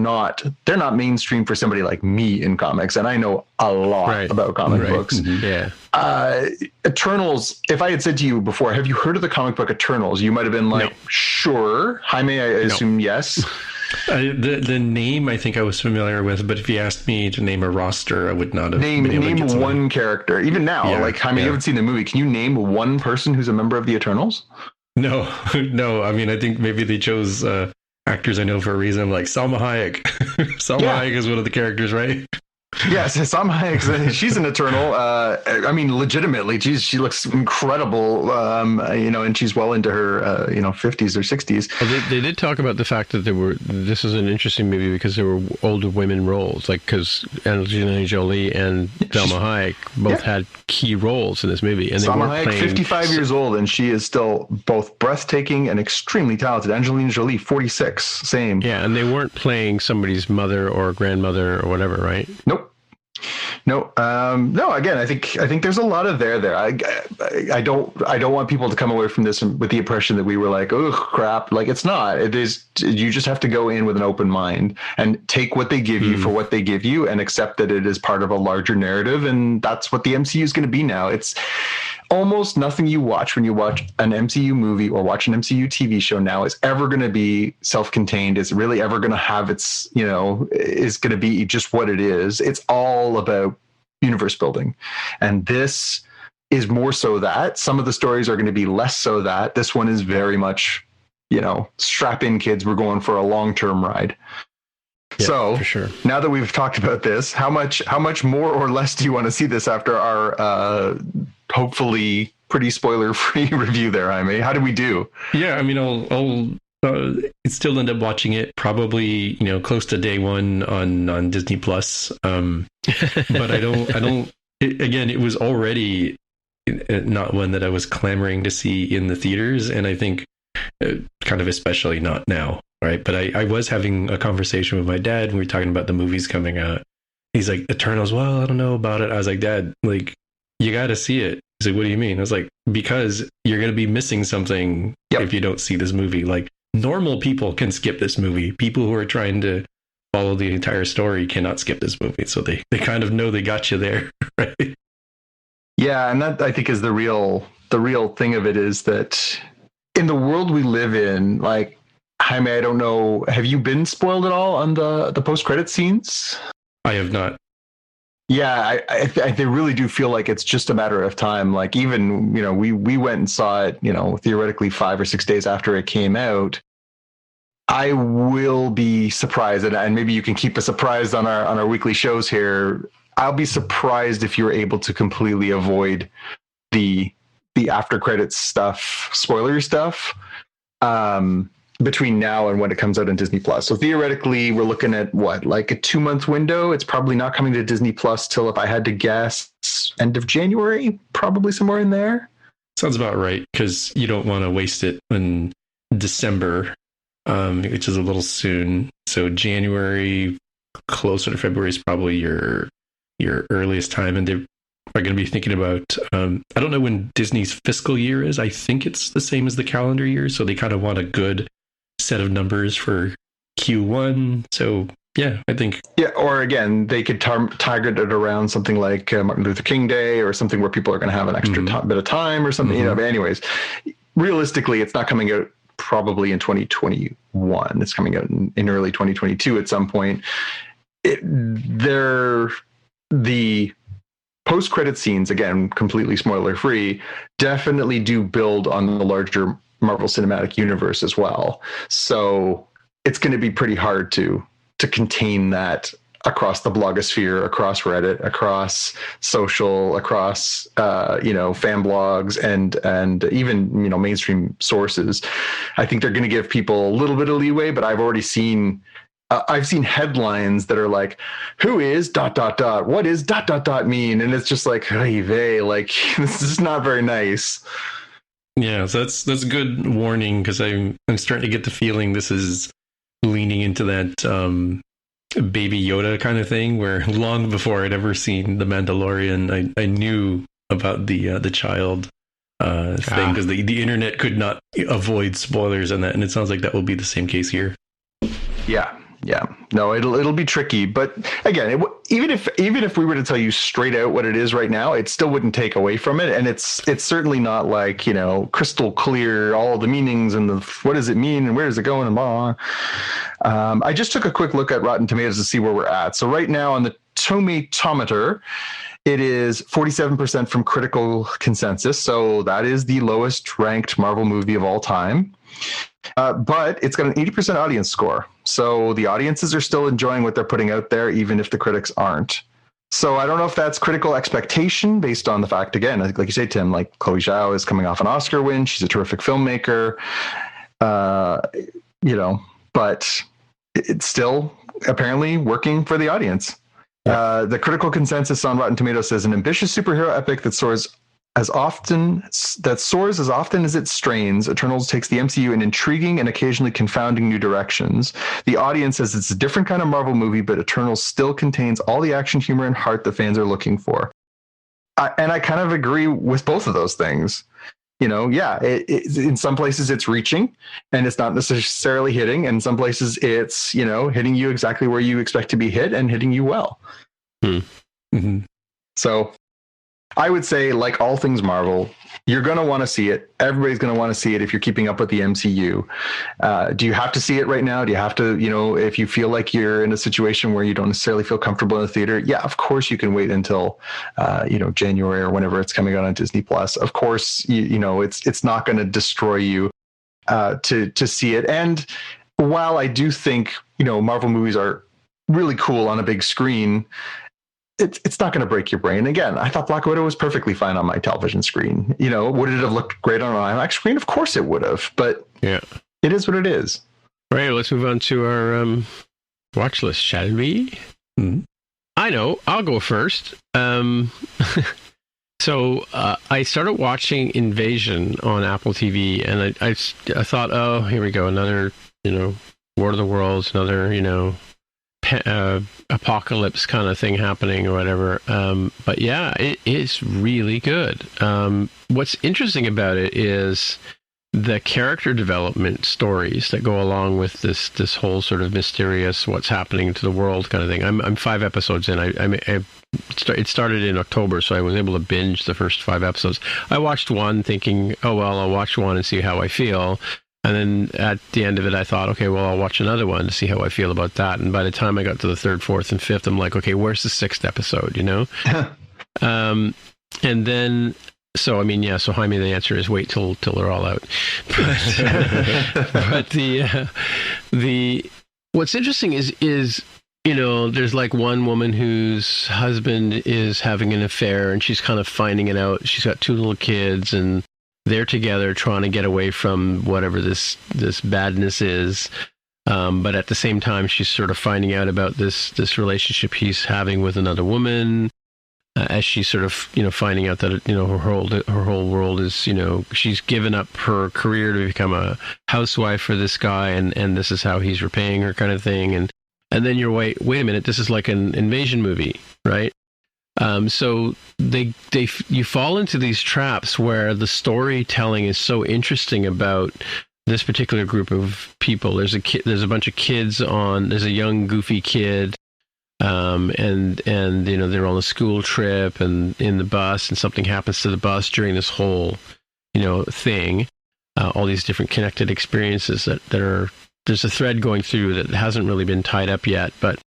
not mainstream for somebody like me in comics, and I know a lot about comic books. Eternals, if I had said to you before, have you heard of the comic book Eternals, you might have been like, sure. Jaime, I assume yes. The name I think I was familiar with, but if you asked me to name a roster, I would not have name one character. Even now, Jaime, you haven't seen the movie. Can you name one person who's a member of the Eternals? No. I think maybe they chose actors I know for a reason, like Salma Hayek. Hayek is one of the characters, right? Yes, Salma Hayek, she's an Eternal. Legitimately, she looks incredible, and she's well into her, 50s or 60s. Well, they did talk about the fact that this is an interesting movie because there were older women roles, because Angelina Jolie and Salma Hayek both had key roles in this movie. And Salma Hayek, 55 years old, and she is still both breathtaking and extremely talented. Angelina Jolie, 46, same. Yeah, and they weren't playing somebody's mother or grandmother or whatever, right? Nope. No. Again, I think there's a lot of there. I don't want people to come away from this with the impression that we were like, oh crap. Like, it's not. It is. You just have to go in with an open mind and take what they give you for what they give you, and accept that it is part of a larger narrative, and that's what the MCU is going to be now. It's almost nothing you watch when you watch an MCU movie or watch an MCU TV show now is ever going to be self-contained. It's really ever going to have its, is going to be just what it is. It's all about universe building. And this is more so that. Some of the stories are going to be less so that. This one is very much, strap in, kids. We're going for a long-term ride. Yeah, so, for sure. Now that we've talked about this, how much more or less do you want to see this after our hopefully pretty spoiler-free review there, Jaime? How do we do? Yeah, I'll still end up watching it probably, close to day one on Disney Plus. But I don't. It was already not one that I was clamoring to see in the theaters, and I think kind of especially not now. Right. But I was having a conversation with my dad, and we were talking about the movies coming out. He's like, Eternals, well, I don't know about it. I was like, Dad, like, you got to see it. He's like, what do you mean? I was like, because you're going to be missing something if you don't see this movie. Like, normal people can skip this movie. People who are trying to follow the entire story cannot skip this movie. So they kind of know they got you there. Right. Yeah. And that, I think, is the real thing of it, is that in the world we live in, like, Jaime, I don't know. Have you been spoiled at all on the post-credit scenes? I have not. Yeah, I really do feel like it's just a matter of time. Like even, we went and saw it, theoretically 5 or 6 days after it came out. I will be surprised, and maybe you can keep us surprised on our weekly shows here. I'll be surprised if you're able to completely avoid the after credits stuff, spoiler stuff, between now and when it comes out on Disney Plus. So theoretically, we're looking at what, like a 2-month window. It's probably not coming to Disney Plus till, if I had to guess, end of January, probably somewhere in there. Sounds about right, because you don't want to waste it in December, which is a little soon. So January, closer to February, is probably your earliest time, and they're going to be thinking about, I don't know when Disney's fiscal year is. I think it's the same as the calendar year, so they kind of want a good set of numbers for Q1. So yeah, I think. Yeah, or again, they could target it around something like Martin Luther King Day, or something where people are going to have an extra bit of time or something. But anyways, realistically, it's not coming out probably in 2021. It's coming out in early 2022 at some point. The post-credit scenes, again, completely spoiler-free, definitely do build on the larger Marvel Cinematic Universe as well. So it's going to be pretty hard to contain that across the blogosphere, across Reddit, across social, across fan blogs, and even mainstream sources. I think they're going to give people a little bit of leeway, but I've already seen. I've seen headlines that are like, "Who is ... What is ... mean?" And it's just like, hey, vey, like this is not very nice. Yeah, so that's a good warning, because I'm starting to get the feeling this is leaning into that Baby Yoda kind of thing, where long before I'd ever seen The Mandalorian, I knew about the child thing, because the internet could not avoid spoilers on that, and it sounds like that will be the same case here. Yeah, no, it'll be tricky, but again, even if we were to tell you straight out what it is right now, it still wouldn't take away from it, and it's certainly not like crystal clear all the meanings and what does it mean and where is it going and blah. I just took a quick look at Rotten Tomatoes to see where we're at. So right now on the Tomatometer, it is 47% from critical consensus, so that is the lowest ranked Marvel movie of all time. But it's got an 80% audience score. So the audiences are still enjoying what they're putting out there, even if the critics aren't. So I don't know if that's critical expectation based on the fact, again, like you say, Tim, like Chloe Zhao is coming off an Oscar win. She's a terrific filmmaker, but it's still apparently working for the audience. Yeah. The critical consensus on Rotten Tomatoes says an ambitious superhero epic that soars as often as it strains. Eternals takes the MCU in intriguing and occasionally confounding new directions. The audience says it's a different kind of Marvel movie, but Eternals still contains all the action, humor, and heart that fans are looking for. And I kind of agree with both of those things. In some places it's reaching and it's not necessarily hitting, and in some places it's hitting you exactly where you expect to be hit and hitting you well. Mm-hmm. So I would say, like all things Marvel, you're going to want to see it. Everybody's going to want to see it if you're keeping up with the MCU. Do you have to see it right now? Do you have to, if you feel like you're in a situation where you don't necessarily feel comfortable in the theater? Yeah, of course you can wait until, January or whenever it's coming out on Disney Plus. Of course, it's not going to destroy you to see it. And while I do think, Marvel movies are really cool on a big screen, it's not going to break your brain. Again, I thought Black Widow was perfectly fine on my television screen. Would it have looked great on an IMAX screen? Of course it would have, but yeah, it is what it is. All right, let's move on to our watch list, shall we? Mm-hmm. I know, I'll go first. So I started watching Invasion on Apple TV, and I thought, oh, here we go, another, War of the Worlds, another, apocalypse kind of thing happening or whatever. But yeah, it is really good. What's interesting about it is the character development stories that go along with this whole sort of mysterious what's happening to the world kind of thing. I'm 5 episodes in. It started in October, so I was able to binge the first 5 episodes. I watched one thinking, oh well, I'll watch one and see how I feel. And then at the end of it, I thought, okay, well, I'll watch another one to see how I feel about that. And by the time I got to the third, fourth, and fifth, I'm like, okay, where's the sixth episode, you know? And then, so, I mean, yeah, so Jaime, the answer is wait till they're all out. But the what's interesting is, you know, there's like one woman whose husband is having an affair and she's kind of finding it out. She's got 2 little kids and they're together trying to get away from whatever this badness is. But at the same time, she's sort of finding out about this relationship he's having with another woman, as she's sort of, you know, finding out that, you know, her whole world is, you know, she's given up her career to become a housewife for this guy, and this is how he's repaying her, kind of thing. And then you're wait a minute, this is like an invasion movie, right? So you fall into these traps where the storytelling is so interesting about this particular group of people. There's a bunch of kids there's a young goofy kid, and you know, they're on a school trip and in the bus, and something happens to the bus during this whole, you know, thing. All these different connected experiences that are, there's a thread going through that hasn't really been tied up yet, but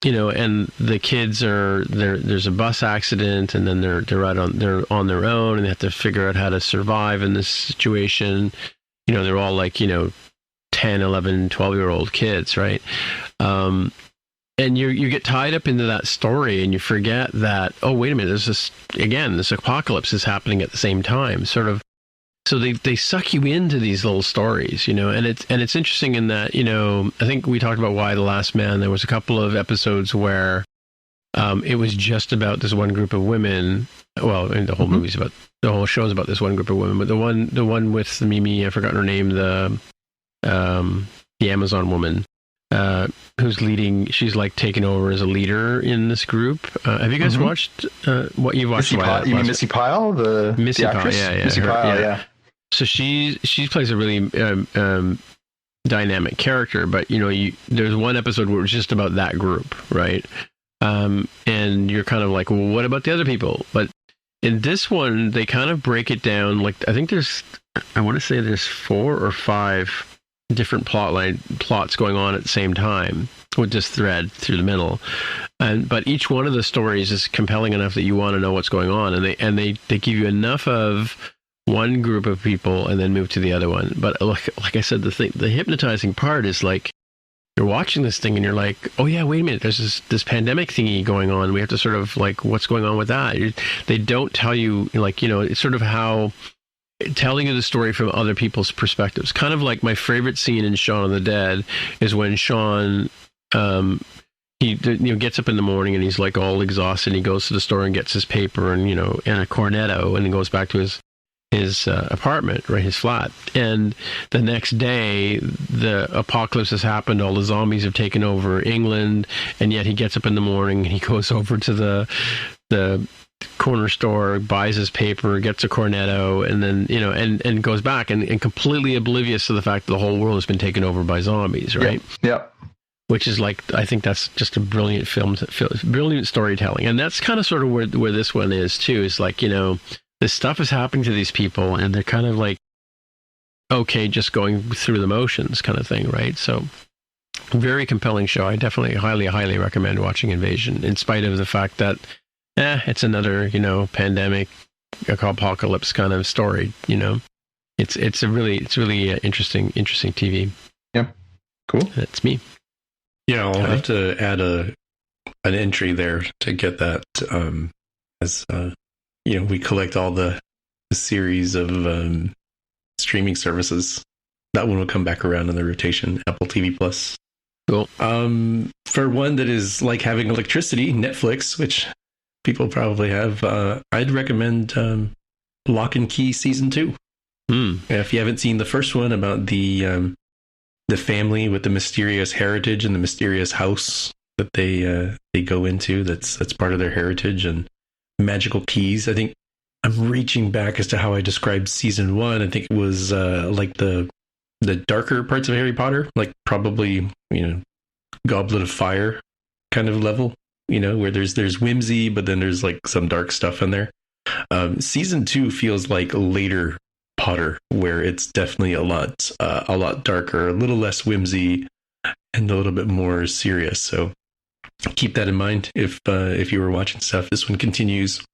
you know, and the kids there's a bus accident, and then they're on their own, and they have to figure out how to survive in this situation. You know, they're all like, you know, 10, 11, 12-year-old kids, right? And you get tied up into that story, and you forget that, oh, wait a minute, this apocalypse is happening at the same time, sort of. So they suck you into these little stories, you know, and it's interesting in that, you know, I think we talked about Why the Last Man. There was a couple of episodes where it was just about this one group of women. Well, and the whole movie's about, the whole show's about this one group of women, but the one with the Mimi, I've forgotten her name, the Amazon woman, who's leading, she's like taken over as a leader in this group. Have you guys watched what you've watched? You mean Missy Pyle, Missy the actress? Pyle, yeah. Missy Pyle, yeah. So she plays a really dynamic character, but you know, there's one episode where it's just about that group, right? And you're kind of like, well, what about the other people? But in this one, they kind of break it down. Like, I think I want to say there's 4 or 5 different plots going on at the same time with this thread through the middle. But each one of the stories is compelling enough that you want to know what's going on, and they give you enough of one group of people and then move to the other one. But like I said, the hypnotizing part is like, you're watching this thing and you're like, oh yeah, wait a minute, there's this pandemic thingy going on. We have to sort of like, what's going on with that? They don't tell you, like, you know, it's sort of how telling you the story from other people's perspectives. Kind of like my favorite scene in Shaun of the Dead is when Shaun, he, you know, gets up in the morning and he's like all exhausted. And he goes to the store and gets his paper and, you know, and a cornetto, and he goes back to his apartment, right, his flat. And the next day, the apocalypse has happened. All the zombies have taken over England, and yet he gets up in the morning and he goes over to the corner store, buys his paper, gets a cornetto, and then, you know, and goes back and completely oblivious to the fact that the whole world has been taken over by zombies, right? Yep. Which is like, I think that's just a brilliant brilliant storytelling. And that's kind of sort of where this one is too, is like, you know, this stuff is happening to these people and they're kind of like, okay, just going through the motions kind of thing, right? So very compelling show. I definitely highly recommend watching Invasion, in spite of the fact that it's another, you know, pandemic apocalypse kind of story, you know. It's really interesting TV. Yeah. Cool. That's me. Yeah, I'll have to add an entry there to get that as you know, we collect all the series of streaming services. That one will come back around in the rotation, Apple TV Plus. Cool. For one that is like having electricity, Netflix, which people probably have, I'd recommend Lock and Key Season 2. If you haven't seen the first one about the family with the mysterious heritage and the mysterious house that they go into, that's part of their heritage, and magical keys. I think I'm reaching back as to how I described Season 1. I think it was like the darker parts of Harry Potter, like probably, you know, Goblet of Fire kind of level, you know, where there's whimsy, but then there's like some dark stuff in there. Season 2 feels like later Potter, where it's definitely a lot darker, a little less whimsy, and a little bit more serious. So keep that in mind if you were watching stuff. This one continues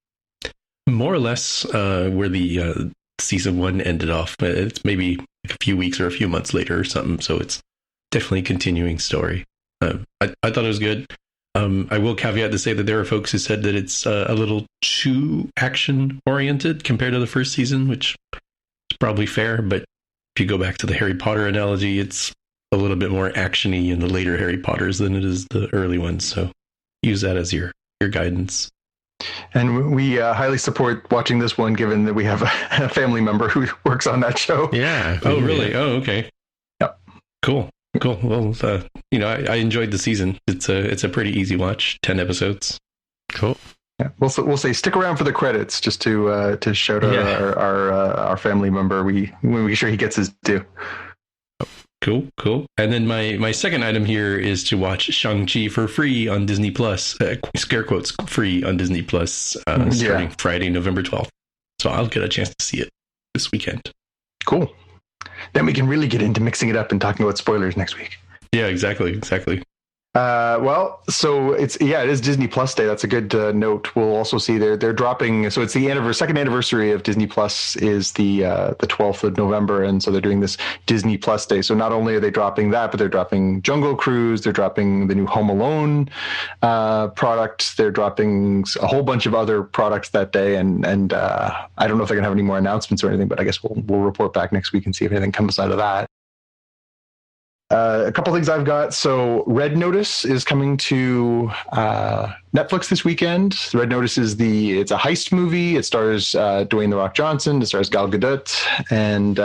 more or less where the season 1 ended off. It's maybe like a few weeks or a few months later or something. So it's definitely a continuing story. I thought it was good. I will caveat to say that there are folks who said that it's a little too action oriented compared to the first season, which is probably fair. But if you go back to the Harry Potter analogy, it's a little bit more actiony in the later Harry Potters than it is the early ones. So use that as your guidance. And we highly support watching this one, given that we have a family member who works on that show. Yeah. Oh, really? Oh, okay. Yep. Cool. Well, I enjoyed the season. It's a pretty easy watch. 10 episodes. Cool. Yeah, we'll say stick around for the credits just to shout out our family member. We make sure he gets his due. Cool. And then my second item here is to watch Shang-Chi for free on Disney Plus. Scare quotes, free on Disney Plus, starting Friday, November 12th. So I'll get a chance to see it this weekend. Cool. Then we can really get into mixing it up and talking about spoilers next week. Yeah, exactly. So it is Disney Plus Day. That's a good note. We'll also see they're dropping. So it's the second anniversary of Disney Plus is the 12th of November, and so they're doing this Disney Plus Day. So not only are they dropping that, but they're dropping Jungle Cruise. They're dropping the new Home Alone product. They're dropping a whole bunch of other products that day, and I don't know if they're gonna have any more announcements or anything, but I guess we'll report back next week and see if anything comes out of that. A couple things I've got. So Red Notice is coming to Netflix this weekend. Red Notice it's a heist movie. It stars Dwayne "The Rock" Johnson. It stars Gal Gadot and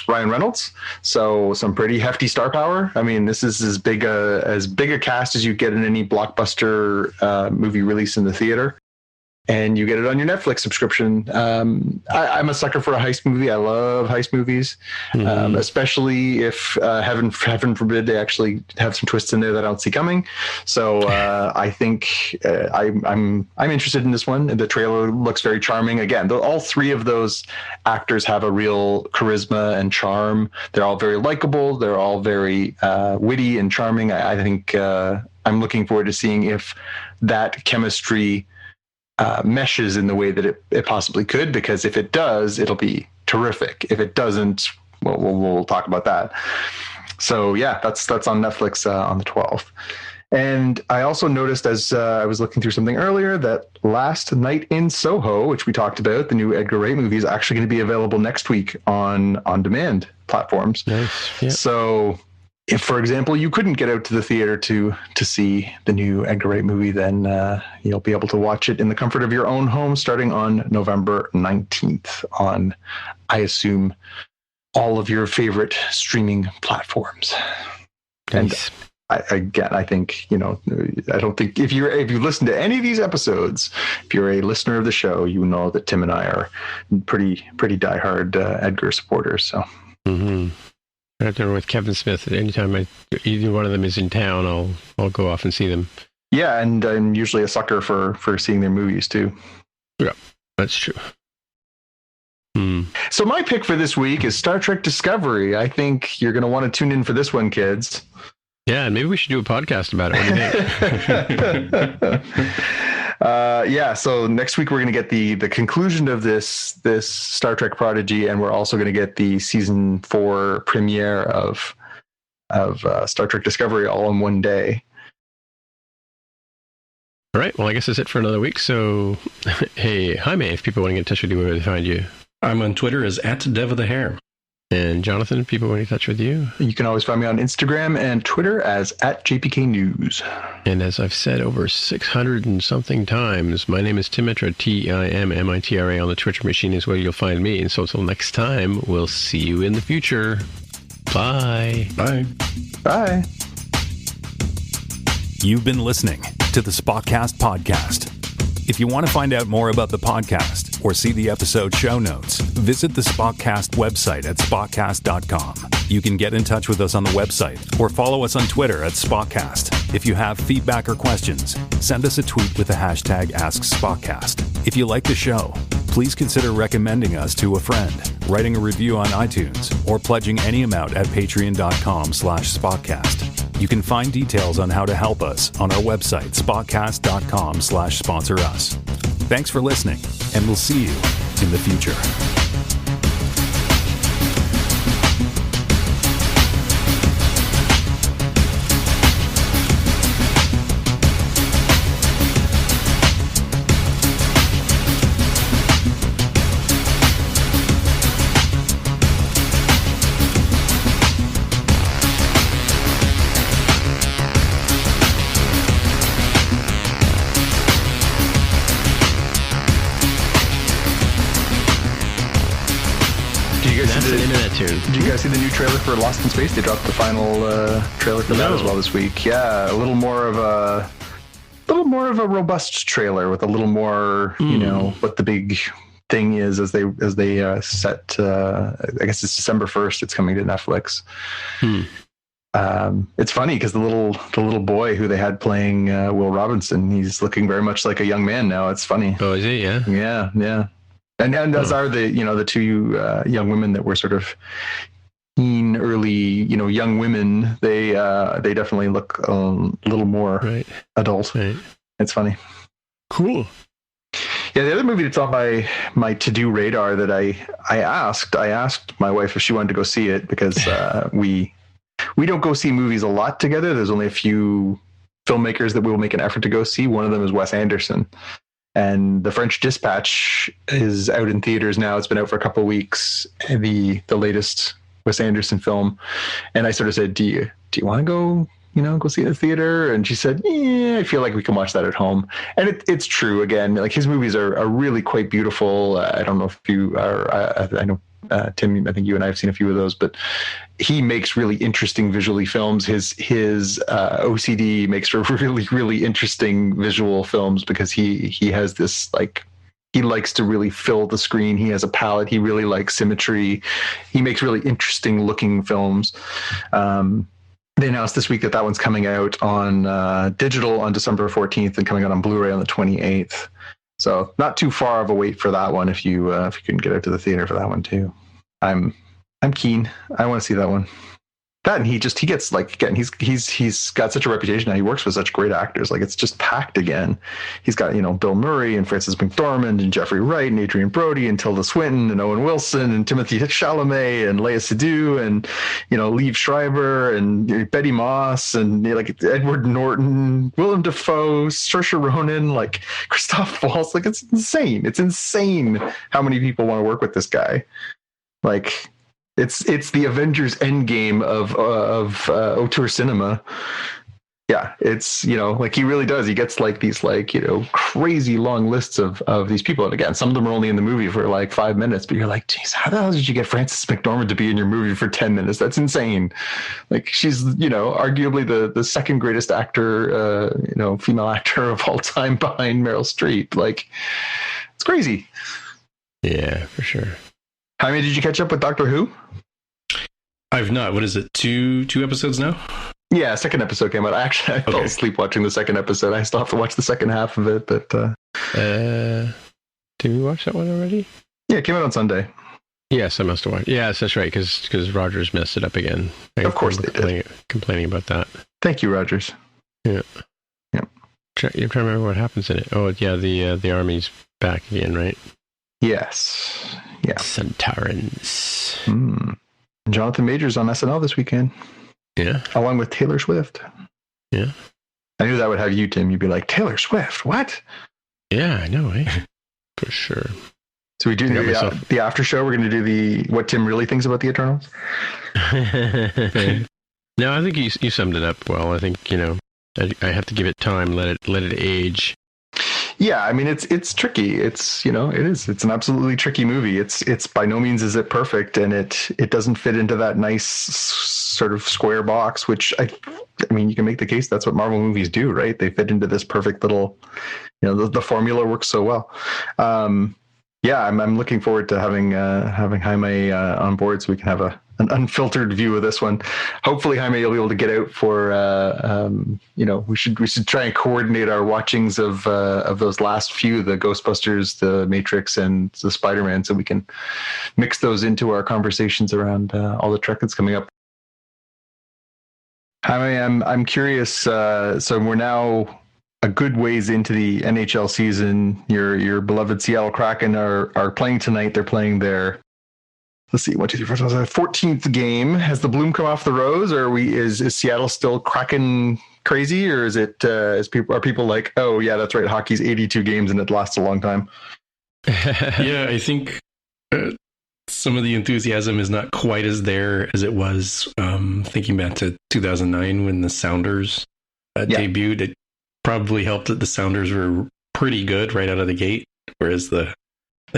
Ryan Reynolds. So some pretty hefty star power. I mean, this is as big a cast as you get in any blockbuster movie release in the theater. And you get it on your Netflix subscription. I'm a sucker for a heist movie. I love heist movies, especially if heaven forbid they actually have some twists in there that I don't see coming. So I think I'm interested in this one. The trailer looks very charming. Again, all three of those actors have a real charisma and charm. They're all very likable. They're all very witty and charming. I think I'm looking forward to seeing if that chemistry meshes in the way that it possibly could, because if it does, it'll be terrific. If it doesn't, we'll talk about that. So yeah, that's on Netflix on the 12th. And I also noticed as I was looking through something earlier that Last Night in Soho, which we talked about, the new Edgar Wright movie, is actually going to be available next week on demand platforms. Nice. Yep. So if, for example, you couldn't get out to the theater to see the new Edgar Wright movie, then you'll be able to watch it in the comfort of your own home starting on November 19th on, I assume, all of your favorite streaming platforms. Nice. And I think, I don't think if you listen to any of these episodes, if you're a listener of the show, you know that Tim and I are pretty diehard Edgar supporters. So. Mm-hmm. Right there with Kevin Smith. Anytime either one of them is in town, I'll go off and see them. Yeah, and I'm usually a sucker for seeing their movies too. Yeah, that's true. So my pick for this week is Star Trek Discovery. I think you're going to want to tune in for this one, kids. Yeah, and maybe we should do a podcast about it. What do you think? So next week we're going to get the conclusion of this Star Trek Prodigy, and we're also going to get the season 4 premiere of Star Trek Discovery all in one day. All right. Well, I guess that's it for another week. So, hey, Jaime, if people want to get in touch with you, where do they find you? I'm on Twitter as @DevOfTheHair. And Jonathan, if people want to get in touch with you? You can always find me on Instagram and Twitter as @JPK News. And as I've said over 600 and something times, my name is Timitra, TIMMITRA. On the Twitter machine is where you'll find me. And so until next time, we'll see you in the future. Bye. Bye. Bye. You've been listening to the Spotcast podcast. If you want to find out more about the podcast or see the episode show notes, visit the Spotcast website at spotcast.com. You can get in touch with us on the website or follow us on Twitter at Spotcast. If you have feedback or questions, send us a tweet with the hashtag AskSpotcast. If you like the show, please consider recommending us to a friend, writing a review on iTunes, or pledging any amount at patreon.com/Spotcast. You can find details on how to help us on our website, spotcast.com/sponsor us. Thanks for listening, and we'll see you in the future. Did you guys see the new trailer for Lost in Space? They dropped the final trailer for that as well this week. Yeah, a little more of a robust trailer with a little more, you know, what the big thing is as they set. I guess it's December 1st. It's coming to Netflix. It's funny because the little boy who they had playing Will Robinson, he's looking very much like a young man now. It's funny. Oh, is he? Yeah. Yeah. And as are the two young women that were sort of teen, early, young women. They definitely look a little more adult. Right. It's funny. Cool. Yeah, the other movie that's on my to-do radar that I asked my wife if she wanted to go see it because we don't go see movies a lot together. There's only a few filmmakers that we will make an effort to go see. One of them is Wes Anderson. And The French Dispatch is out in theaters now. It's been out for a couple of weeks. The latest Wes Anderson film. And I sort of said, do you want to go see it in the theater? And she said, yeah, I feel like we can watch that at home. And it's true. Again, like his movies are really quite beautiful. I don't know if you are, I know, Tim, I think you and I have seen a few of those, but he makes really interesting visually films. His OCD makes for really, really interesting visual films because he has this, like, he likes to really fill the screen. He has a palette. He really likes symmetry. He makes really interesting looking films. They announced this week that one's coming out on digital on December 14th and coming out on Blu-ray on the 28th. So not too far of a wait for that one if you couldn't get out to the theater for that one too. I'm keen. I want to see that one. That and he gets like, again, he's got such a reputation now. He works with such great actors. Like it's just packed again. He's got, Bill Murray and Frances McDormand and Jeffrey Wright and Adrian Brody and Tilda Swinton and Owen Wilson and Timothy Chalamet and Léa Seydoux and, Liev Schreiber and Betty Moss and like Edward Norton, Willem Dafoe, Saoirse Ronan, like Christoph Waltz. Like it's insane. It's insane how many people want to work with this guy. Like, it's the Avengers Endgame of auteur cinema. Yeah, it's, like he really does. He gets like these crazy long lists of these people. And again, some of them are only in the movie for like 5 minutes, but you're like, geez, how the hell did you get Frances McDormand to be in your movie for 10 minutes? That's insane. Like she's, arguably the second greatest actor, female actor of all time behind Meryl Streep. Like it's crazy. Yeah, for sure. Jaime, did you catch up with Doctor Who? I've not. What is it? Two episodes now? Yeah, second episode came out. Actually, I fell asleep watching the second episode. I still have to watch the second half of it, but did we watch that one already? Yeah, it came out on Sunday. Yes, I must have watched. Yes, that's right, because Rogers messed it up again. Of course they did. Complaining about that. Thank you, Rogers. Yeah. You're trying to remember what happens in it. Oh, yeah, the army's back again, right? Yes. Yeah. Centaurans. Jonathan Majors on SNL this weekend. Yeah. Along with Taylor Swift. Yeah. I knew that would have you, Tim. You'd be like, Taylor Swift, what? Yeah, I know, eh? For sure. So we do the after show. We're going to do what Tim really thinks about the Eternals. No, I think you summed it up well. I think, I have to give it time, let it age. Yeah, I mean it's tricky. It's it is. It's an absolutely tricky movie. It's by no means is it perfect, and it doesn't fit into that nice sort of square box. Which I mean, you can make the case that's what Marvel movies do, right? They fit into this perfect little, the formula works so well. Yeah, I'm looking forward to having Jaime on board so we can have a an unfiltered view of this one. Hopefully, Jaime, you'll be able to get out for. We should try and coordinate our watchings of those last few, the Ghostbusters, the Matrix, and the Spider-Man, so we can mix those into our conversations around all the Trek that's coming up. Jaime, I'm curious. So we're now a good ways into the NHL season. Your beloved Seattle Kraken are playing tonight. They're playing their, let's see, 1, 2, 3, 4, 5, 14th game. Has the bloom come off the rose, or is Seattle still Kraken crazy, or is it are people like, oh yeah, that's right, hockey's 82 games and it lasts a long time? Yeah, I think some of the enthusiasm is not quite as there as it was thinking back to 2009 when the Sounders debuted. It probably helped that the Sounders were pretty good right out of the gate, whereas the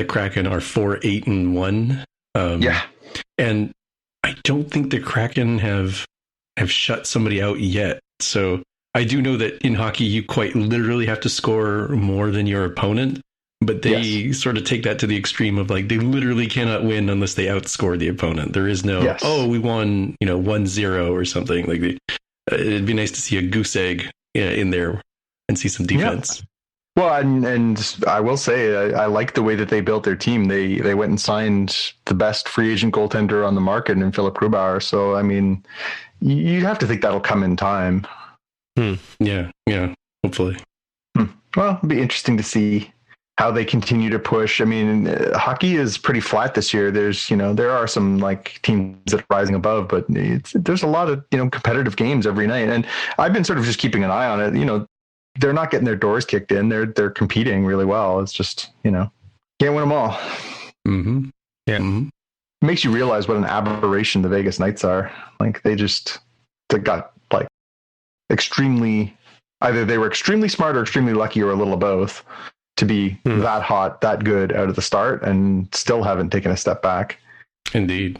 Kraken are 4-8-1. And I don't think the Kraken have shut somebody out yet. So I do know that in hockey, you quite literally have to score more than your opponent, but they sort of take that to the extreme of like, they literally cannot win unless they outscore the opponent. There is no, we won, 1-0 or something. Like it'd be nice to see a goose egg in there and see some defense. Yeah. Well, and I will say, I like the way that they built their team. They went and signed the best free agent goaltender on the market in Philip Grubauer. So, I mean, you have to think that'll come in time. Yeah, hopefully. Well, it'll be interesting to see how they continue to push. I mean, hockey is pretty flat this year. There's, there are some like teams that are rising above, but there's a lot of, competitive games every night. And I've been sort of just keeping an eye on it. They're not getting their doors kicked in. They're competing really well. It's just, can't win them all. Mm-hmm. Yeah. Mm-hmm. It makes you realize what an aberration the Vegas Knights are. Like they got like extremely, either they were extremely smart or extremely lucky or a little of both to be that hot, that good out of the start and still haven't taken a step back. Indeed.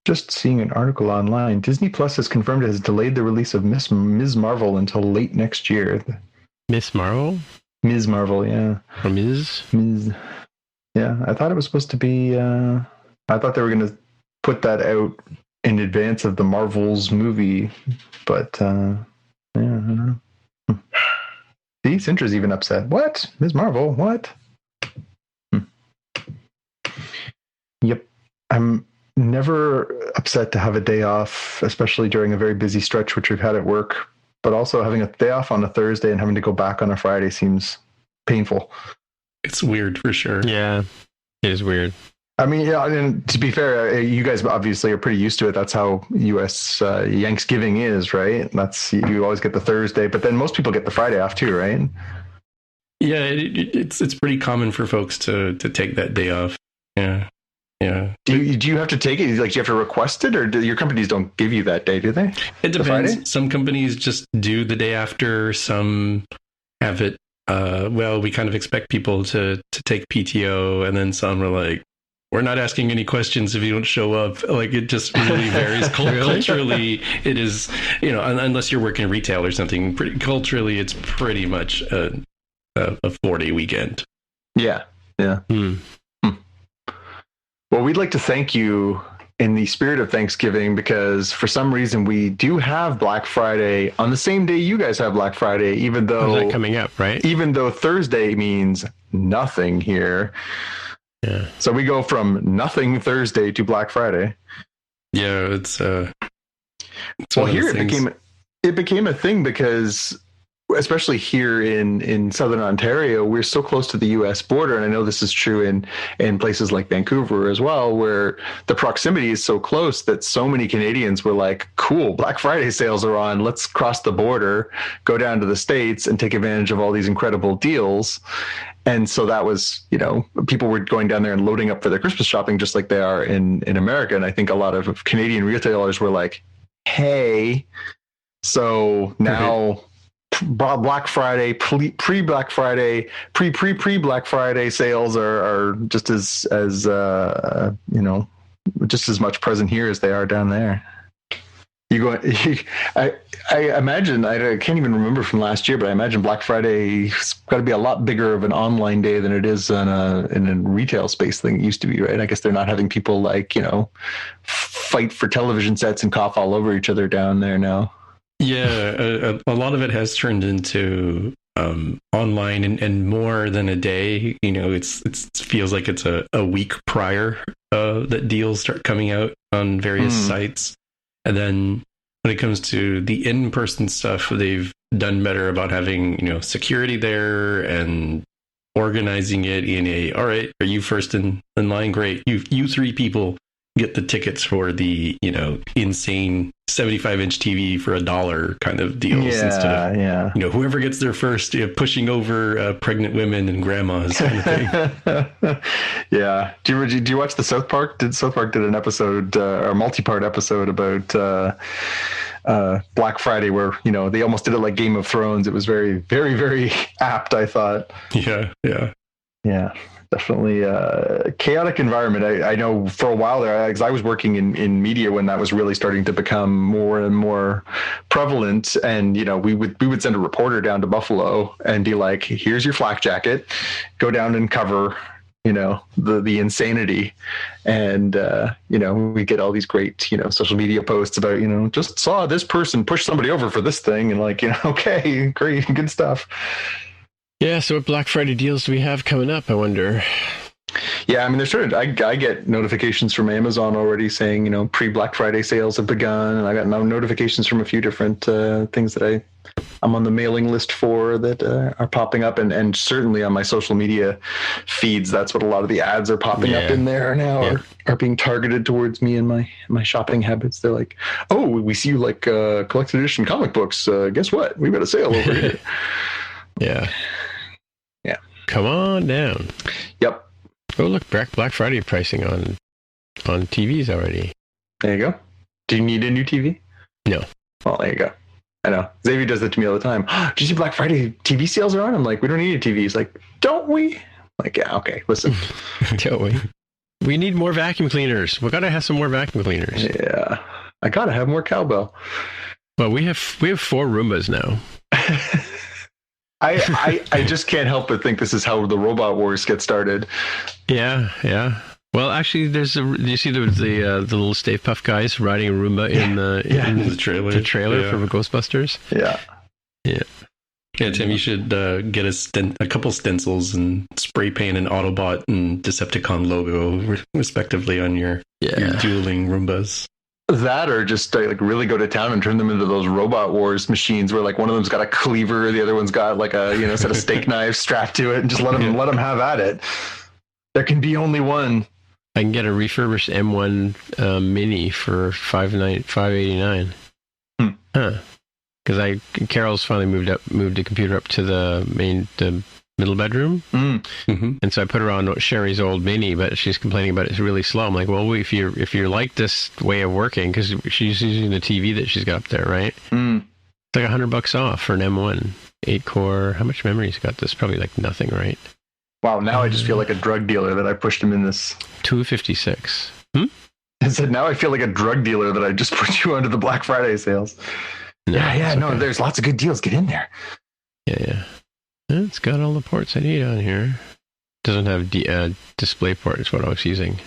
Just seeing an article online. Disney Plus has confirmed it has delayed the release of Ms. Marvel until late next year. Miss Marvel? Ms. Marvel, yeah. Or Ms.? Ms. Yeah, I thought it was supposed to be... I thought they were going to put that out in advance of the Marvels movie, but I don't know. See, Cintra's even upset. What? Ms. Marvel? What? Yep. I'm never upset to have a day off, especially during a very busy stretch, which we've had at work, but also having a day off on a Thursday and having to go back on a Friday seems painful. It's weird for sure. Yeah, it is weird. I mean, yeah, and to be fair, you guys obviously are pretty used to it. That's how U.S. Thanksgiving is, right? You always get the Thursday, but then most people get the Friday off too, right? Yeah, it's pretty common for folks to take that day off. Yeah. Do you have to take it? Like, do you have to request it, or do your companies don't give you that day? Do they? It depends. Some companies just do the day after. Some have it. We kind of expect people to take PTO, and then some are like, we're not asking any questions if you don't show up. Like, it just really varies. Culturally, it is, unless you're working retail or something. Culturally, it's pretty much a 4-day weekend. Yeah. Well, we'd like to thank you in the spirit of Thanksgiving, because for some reason we do have Black Friday on the same day you guys have Black Friday, even though that coming up, right? Even though Thursday means nothing here. Yeah. So we go from nothing Thursday to Black Friday. Yeah, it's well, here it became a thing because, especially here in Southern Ontario, we're so close to the U.S. border. And I know this is true in places like Vancouver as well, where the proximity is so close that so many Canadians were like, cool, Black Friday sales are on. Let's cross the border, go down to the States and take advantage of all these incredible deals. And so that was, people were going down there and loading up for their Christmas shopping just like they are in America. And I think a lot of Canadian retailers were like, hey, so now... Black Friday, pre-Black Friday, pre-Black Friday sales are just as just as much present here as they are down there. You go. I imagine. I can't even remember from last year, but I imagine Black Friday's got to be a lot bigger of an online day than it is in a retail space than it used to be, right? I guess they're not having people fight for television sets and cough all over each other down there now. Yeah, a lot of it has turned into online and more than a day. It feels like it's a week prior that deals start coming out on various sites. And then when it comes to the in-person stuff, they've done better about having, security there and organizing it in all right, are you first in line? Great. You three people get the tickets for the, insane 75-inch TV for $1 kind of deals instead of, whoever gets there first, pushing over pregnant women and grandmas kind of thing. Yeah. Do you watch the South Park? South Park did an episode, or a multi-part episode about Black Friday where, they almost did it like Game of Thrones. It was very, very, very apt, I thought. Yeah. Definitely a chaotic environment. I know for a while there, because I was working in media when that was really starting to become more and more prevalent. And, we would send a reporter down to Buffalo and be like, here's your flak jacket, go down and cover, the insanity. And, we get all these great, social media posts about, just saw this person push somebody over for this thing. And okay, great, good stuff. Yeah, so what Black Friday deals do we have coming up, I wonder? Yeah, I mean, there's I get notifications from Amazon already saying, pre-Black Friday sales have begun. And I got notifications from a few different things that I'm on the mailing list for that are popping up. And certainly on my social media feeds, that's what a lot of the ads are popping up in there now are being targeted towards me and my shopping habits. They're like, oh, we see you like collected edition comic books. Guess what? We've got a sale over here. Yeah. Come on down. Yep. Oh, look, Black Friday pricing on TVs already. There you go. Do you need a new TV? No. Well, there you go. I know. Xavier does that to me all the time. Did you see Black Friday TV sales are on? I'm like, we don't need a TV. He's like, don't we? I'm like, yeah, okay, listen. Don't we? We need more vacuum cleaners. We got to have some more vacuum cleaners. Yeah. I got to have more cowbell. Well, we have 4 Roombas now. I just can't help but think this is how the robot wars get started. Yeah. Well, actually, do you see the little Stay Puft guys riding a Roomba in the trailer? The trailer for Ghostbusters. Yeah. Yeah, Tim, you should get a couple stencils and spray paint an Autobot and Decepticon logo, respectively, on your dueling Roombas. That or just really go to town and turn them into those Robot Wars machines where one of them's got a cleaver, the other one's got a set of steak knives strapped to it, and just let them have at it. There can be only one. I can get a refurbished M1 Mini for $589. Huh? Because Carol's finally moved the computer up to the middle bedroom. And so I put her on Sherry's old Mini, but she's complaining about it's really slow. I'm like, well, if you like this way of working, because she's using the TV that she's got up there, right? It's like $100 off for an M1 8-core. How much memory's got this? Probably nothing, right? Wow, now I just feel like a drug dealer that I pushed him in this. 256. I said, now I feel like a drug dealer that I just put you under the Black Friday sales. No, there's lots of good deals. Get in there. Yeah. It's got all the ports I need on here. Doesn't have display port is what I was using.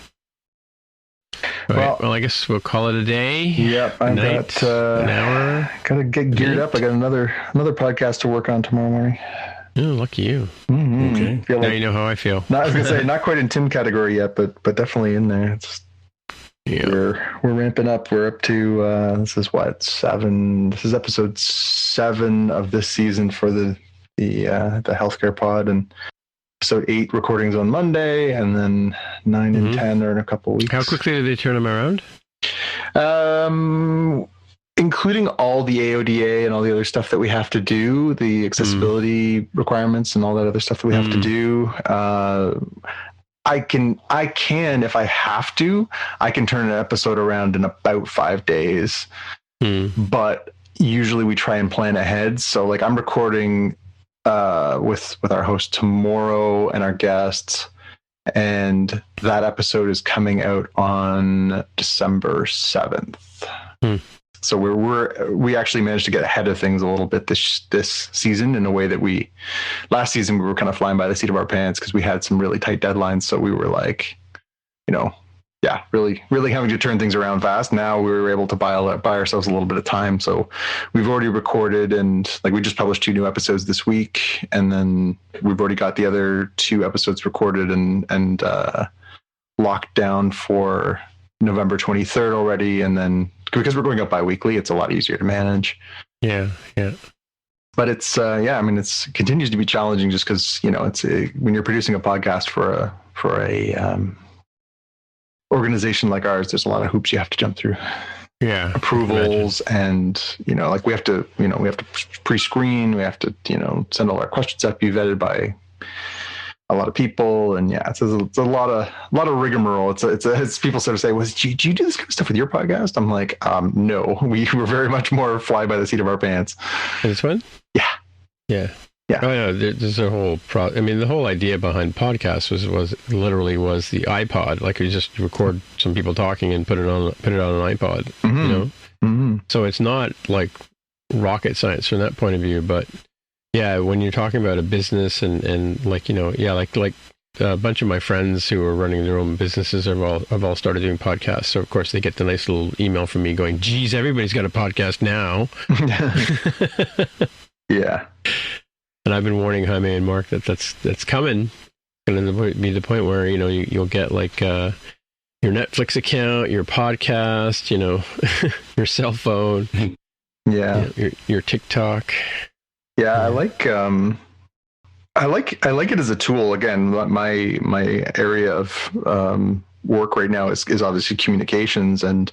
All right, well, I guess we'll call it a day. Yep, I got an hour. Got to get geared up. I got another podcast to work on tomorrow morning. Oh, lucky you. Okay. Now you know how I feel. I was gonna say not quite in Tim category yet, but definitely in there. We're ramping up. We're up to this is what 7. This is episode 7 of this season for the healthcare pod, and episode 8 recordings on Monday, and then 9 and 10 are in a couple weeks. How quickly do they turn them around? Including all the AODA and all the other stuff that we have to do, the accessibility requirements and all that other stuff that we have to do. I can, if I have to, I can turn an episode around in about 5 days, but usually we try and plan ahead. So I'm recording with our host tomorrow and our guests, and that episode is coming out on December 7th. So we actually managed to get ahead of things a little bit this season in a way that last season we were kind of flying by the seat of our pants because we had some really tight deadlines. So we were like, really, really having to turn things around fast. Now we were able to buy ourselves a little bit of time. So we've already recorded, and like we just published 2 new episodes this week, and then we've already got the other 2 episodes recorded and locked down for November 23rd already. And then because we're going up bi-weekly, it's a lot easier to manage. Yeah. But it's it continues to be challenging just because it's when you're producing a podcast for a organization like ours, there's a lot of hoops you have to jump through. Yeah, approvals, and we have to pre-screen, we have to send all our questions have to be vetted by a lot of people, and it's a lot of rigmarole. It's people sort of say, do you do this kind of stuff with your podcast? I'm like, no, we were very much more fly by the seat of our pants. This one? Yeah. Oh yeah, there's a whole the whole idea behind podcasts was literally the iPod. Like you just record some people talking and put it on an iPod. Mm-hmm. So it's not like rocket science from that point of view, but yeah, when you're talking about a business and like a bunch of my friends who are running their own businesses have all started doing podcasts. So of course they get the nice little email from me going, "Geez, everybody's got a podcast now." Yeah. And I've been warning Jaime and Mark that's coming. It's going to be the point where you'll get like your Netflix account, your podcast, your cell phone, your TikTok. Yeah, I like it as a tool. Again, my area of work right now is obviously communications, and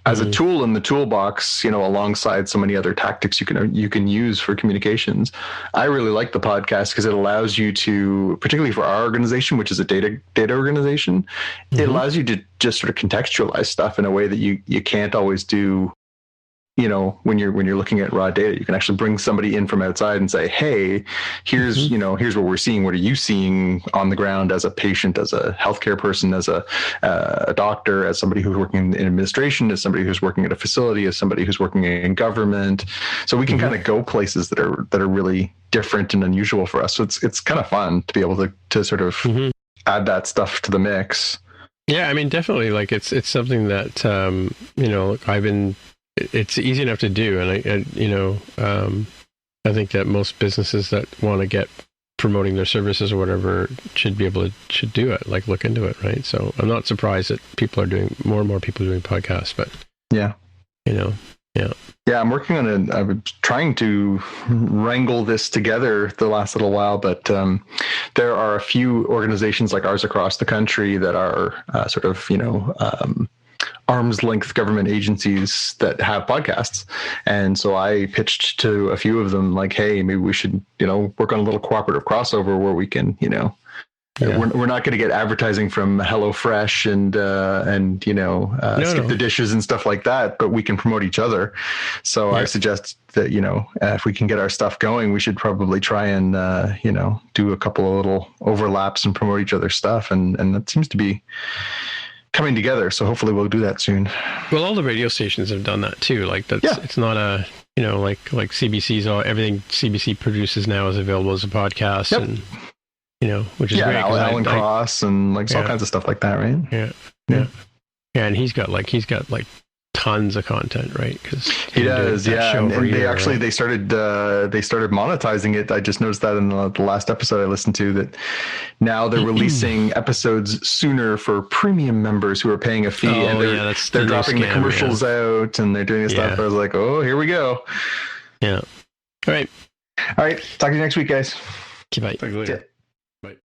as a tool in the toolbox, alongside so many other tactics you can use for communications. I really like the podcast because it allows you to, particularly for our organization, which is a data organization, it allows you to just sort of contextualize stuff in a way that you can't always do. When you're looking at raw data, you can actually bring somebody in from outside and say, "Hey, here's here's what we're seeing. What are you seeing on the ground as a patient, as a healthcare person, as a doctor, as somebody who's working in administration, as somebody who's working at a facility, as somebody who's working in government?" So we can kind of go places that are really different and unusual for us. So it's kind of fun to be able to sort of add that stuff to the mix. Yeah, definitely. Like it's something that I've been. It's easy enough to do, and I think that most businesses that want to get promoting their services or whatever should do it, like look into it, right? So I'm not surprised that more and more people are doing podcasts, but yeah. I'm working on I'm trying to wrangle this together the last little while, but there are a few organizations like ours across the country that are sort of arm's length government agencies that have podcasts. And so I pitched to a few of them like, hey, maybe we should, work on a little cooperative crossover where we can, we're not going to get advertising from HelloFresh and Skip the Dishes and stuff like that, but we can promote each other. So I suggest that, if we can get our stuff going, we should probably try and, do a couple of little overlaps and promote each other's stuff. And that seems to be coming together, so hopefully we'll do that soon. Well, all the radio stations have done that too. Like it's not a like CBC's everything CBC produces now is available as a podcast, and which is great. Alan Cross and all kinds of stuff like that, right? Yeah, and he's got tons of content, right? Because he does, and they started monetizing it. I just noticed that in the last episode I listened to, that now they're releasing episodes sooner for premium members who are paying a fee, and they're dropping the commercials out, and they're doing this stuff. I was like, oh, here we go. Yeah. All right. Talk to you next week, guys. Okay, bye. Talk to you later. Bye.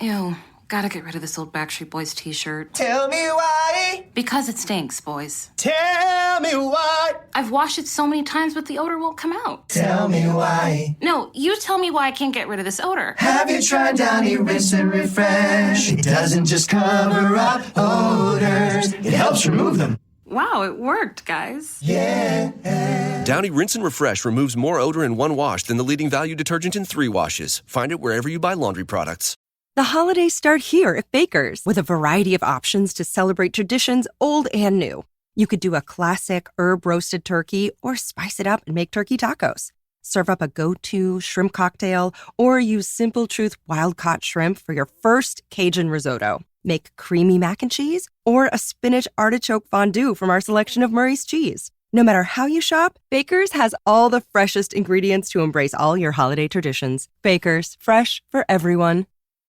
Ew. Gotta get rid of this old Backstreet Boys t-shirt. Tell me why. Because it stinks, boys. Tell me why. I've washed it so many times, but the odor won't come out. Tell me why. No, you tell me why I can't get rid of this odor. Have you tried Downy Rinse and Refresh? It doesn't just cover up odors, it helps remove them. Wow, it worked, guys. Yeah. Downy Rinse and Refresh removes more odor in one wash than the leading value detergent in 3 washes. Find it wherever you buy laundry products. The holidays start here at Baker's with a variety of options to celebrate traditions old and new. You could do a classic herb roasted turkey or spice it up and make turkey tacos. Serve up a go-to shrimp cocktail or use Simple Truth wild-caught shrimp for your first Cajun risotto. Make creamy mac and cheese or a spinach artichoke fondue from our selection of Murray's cheese. No matter how you shop, Baker's has all the freshest ingredients to embrace all your holiday traditions. Baker's, fresh for everyone.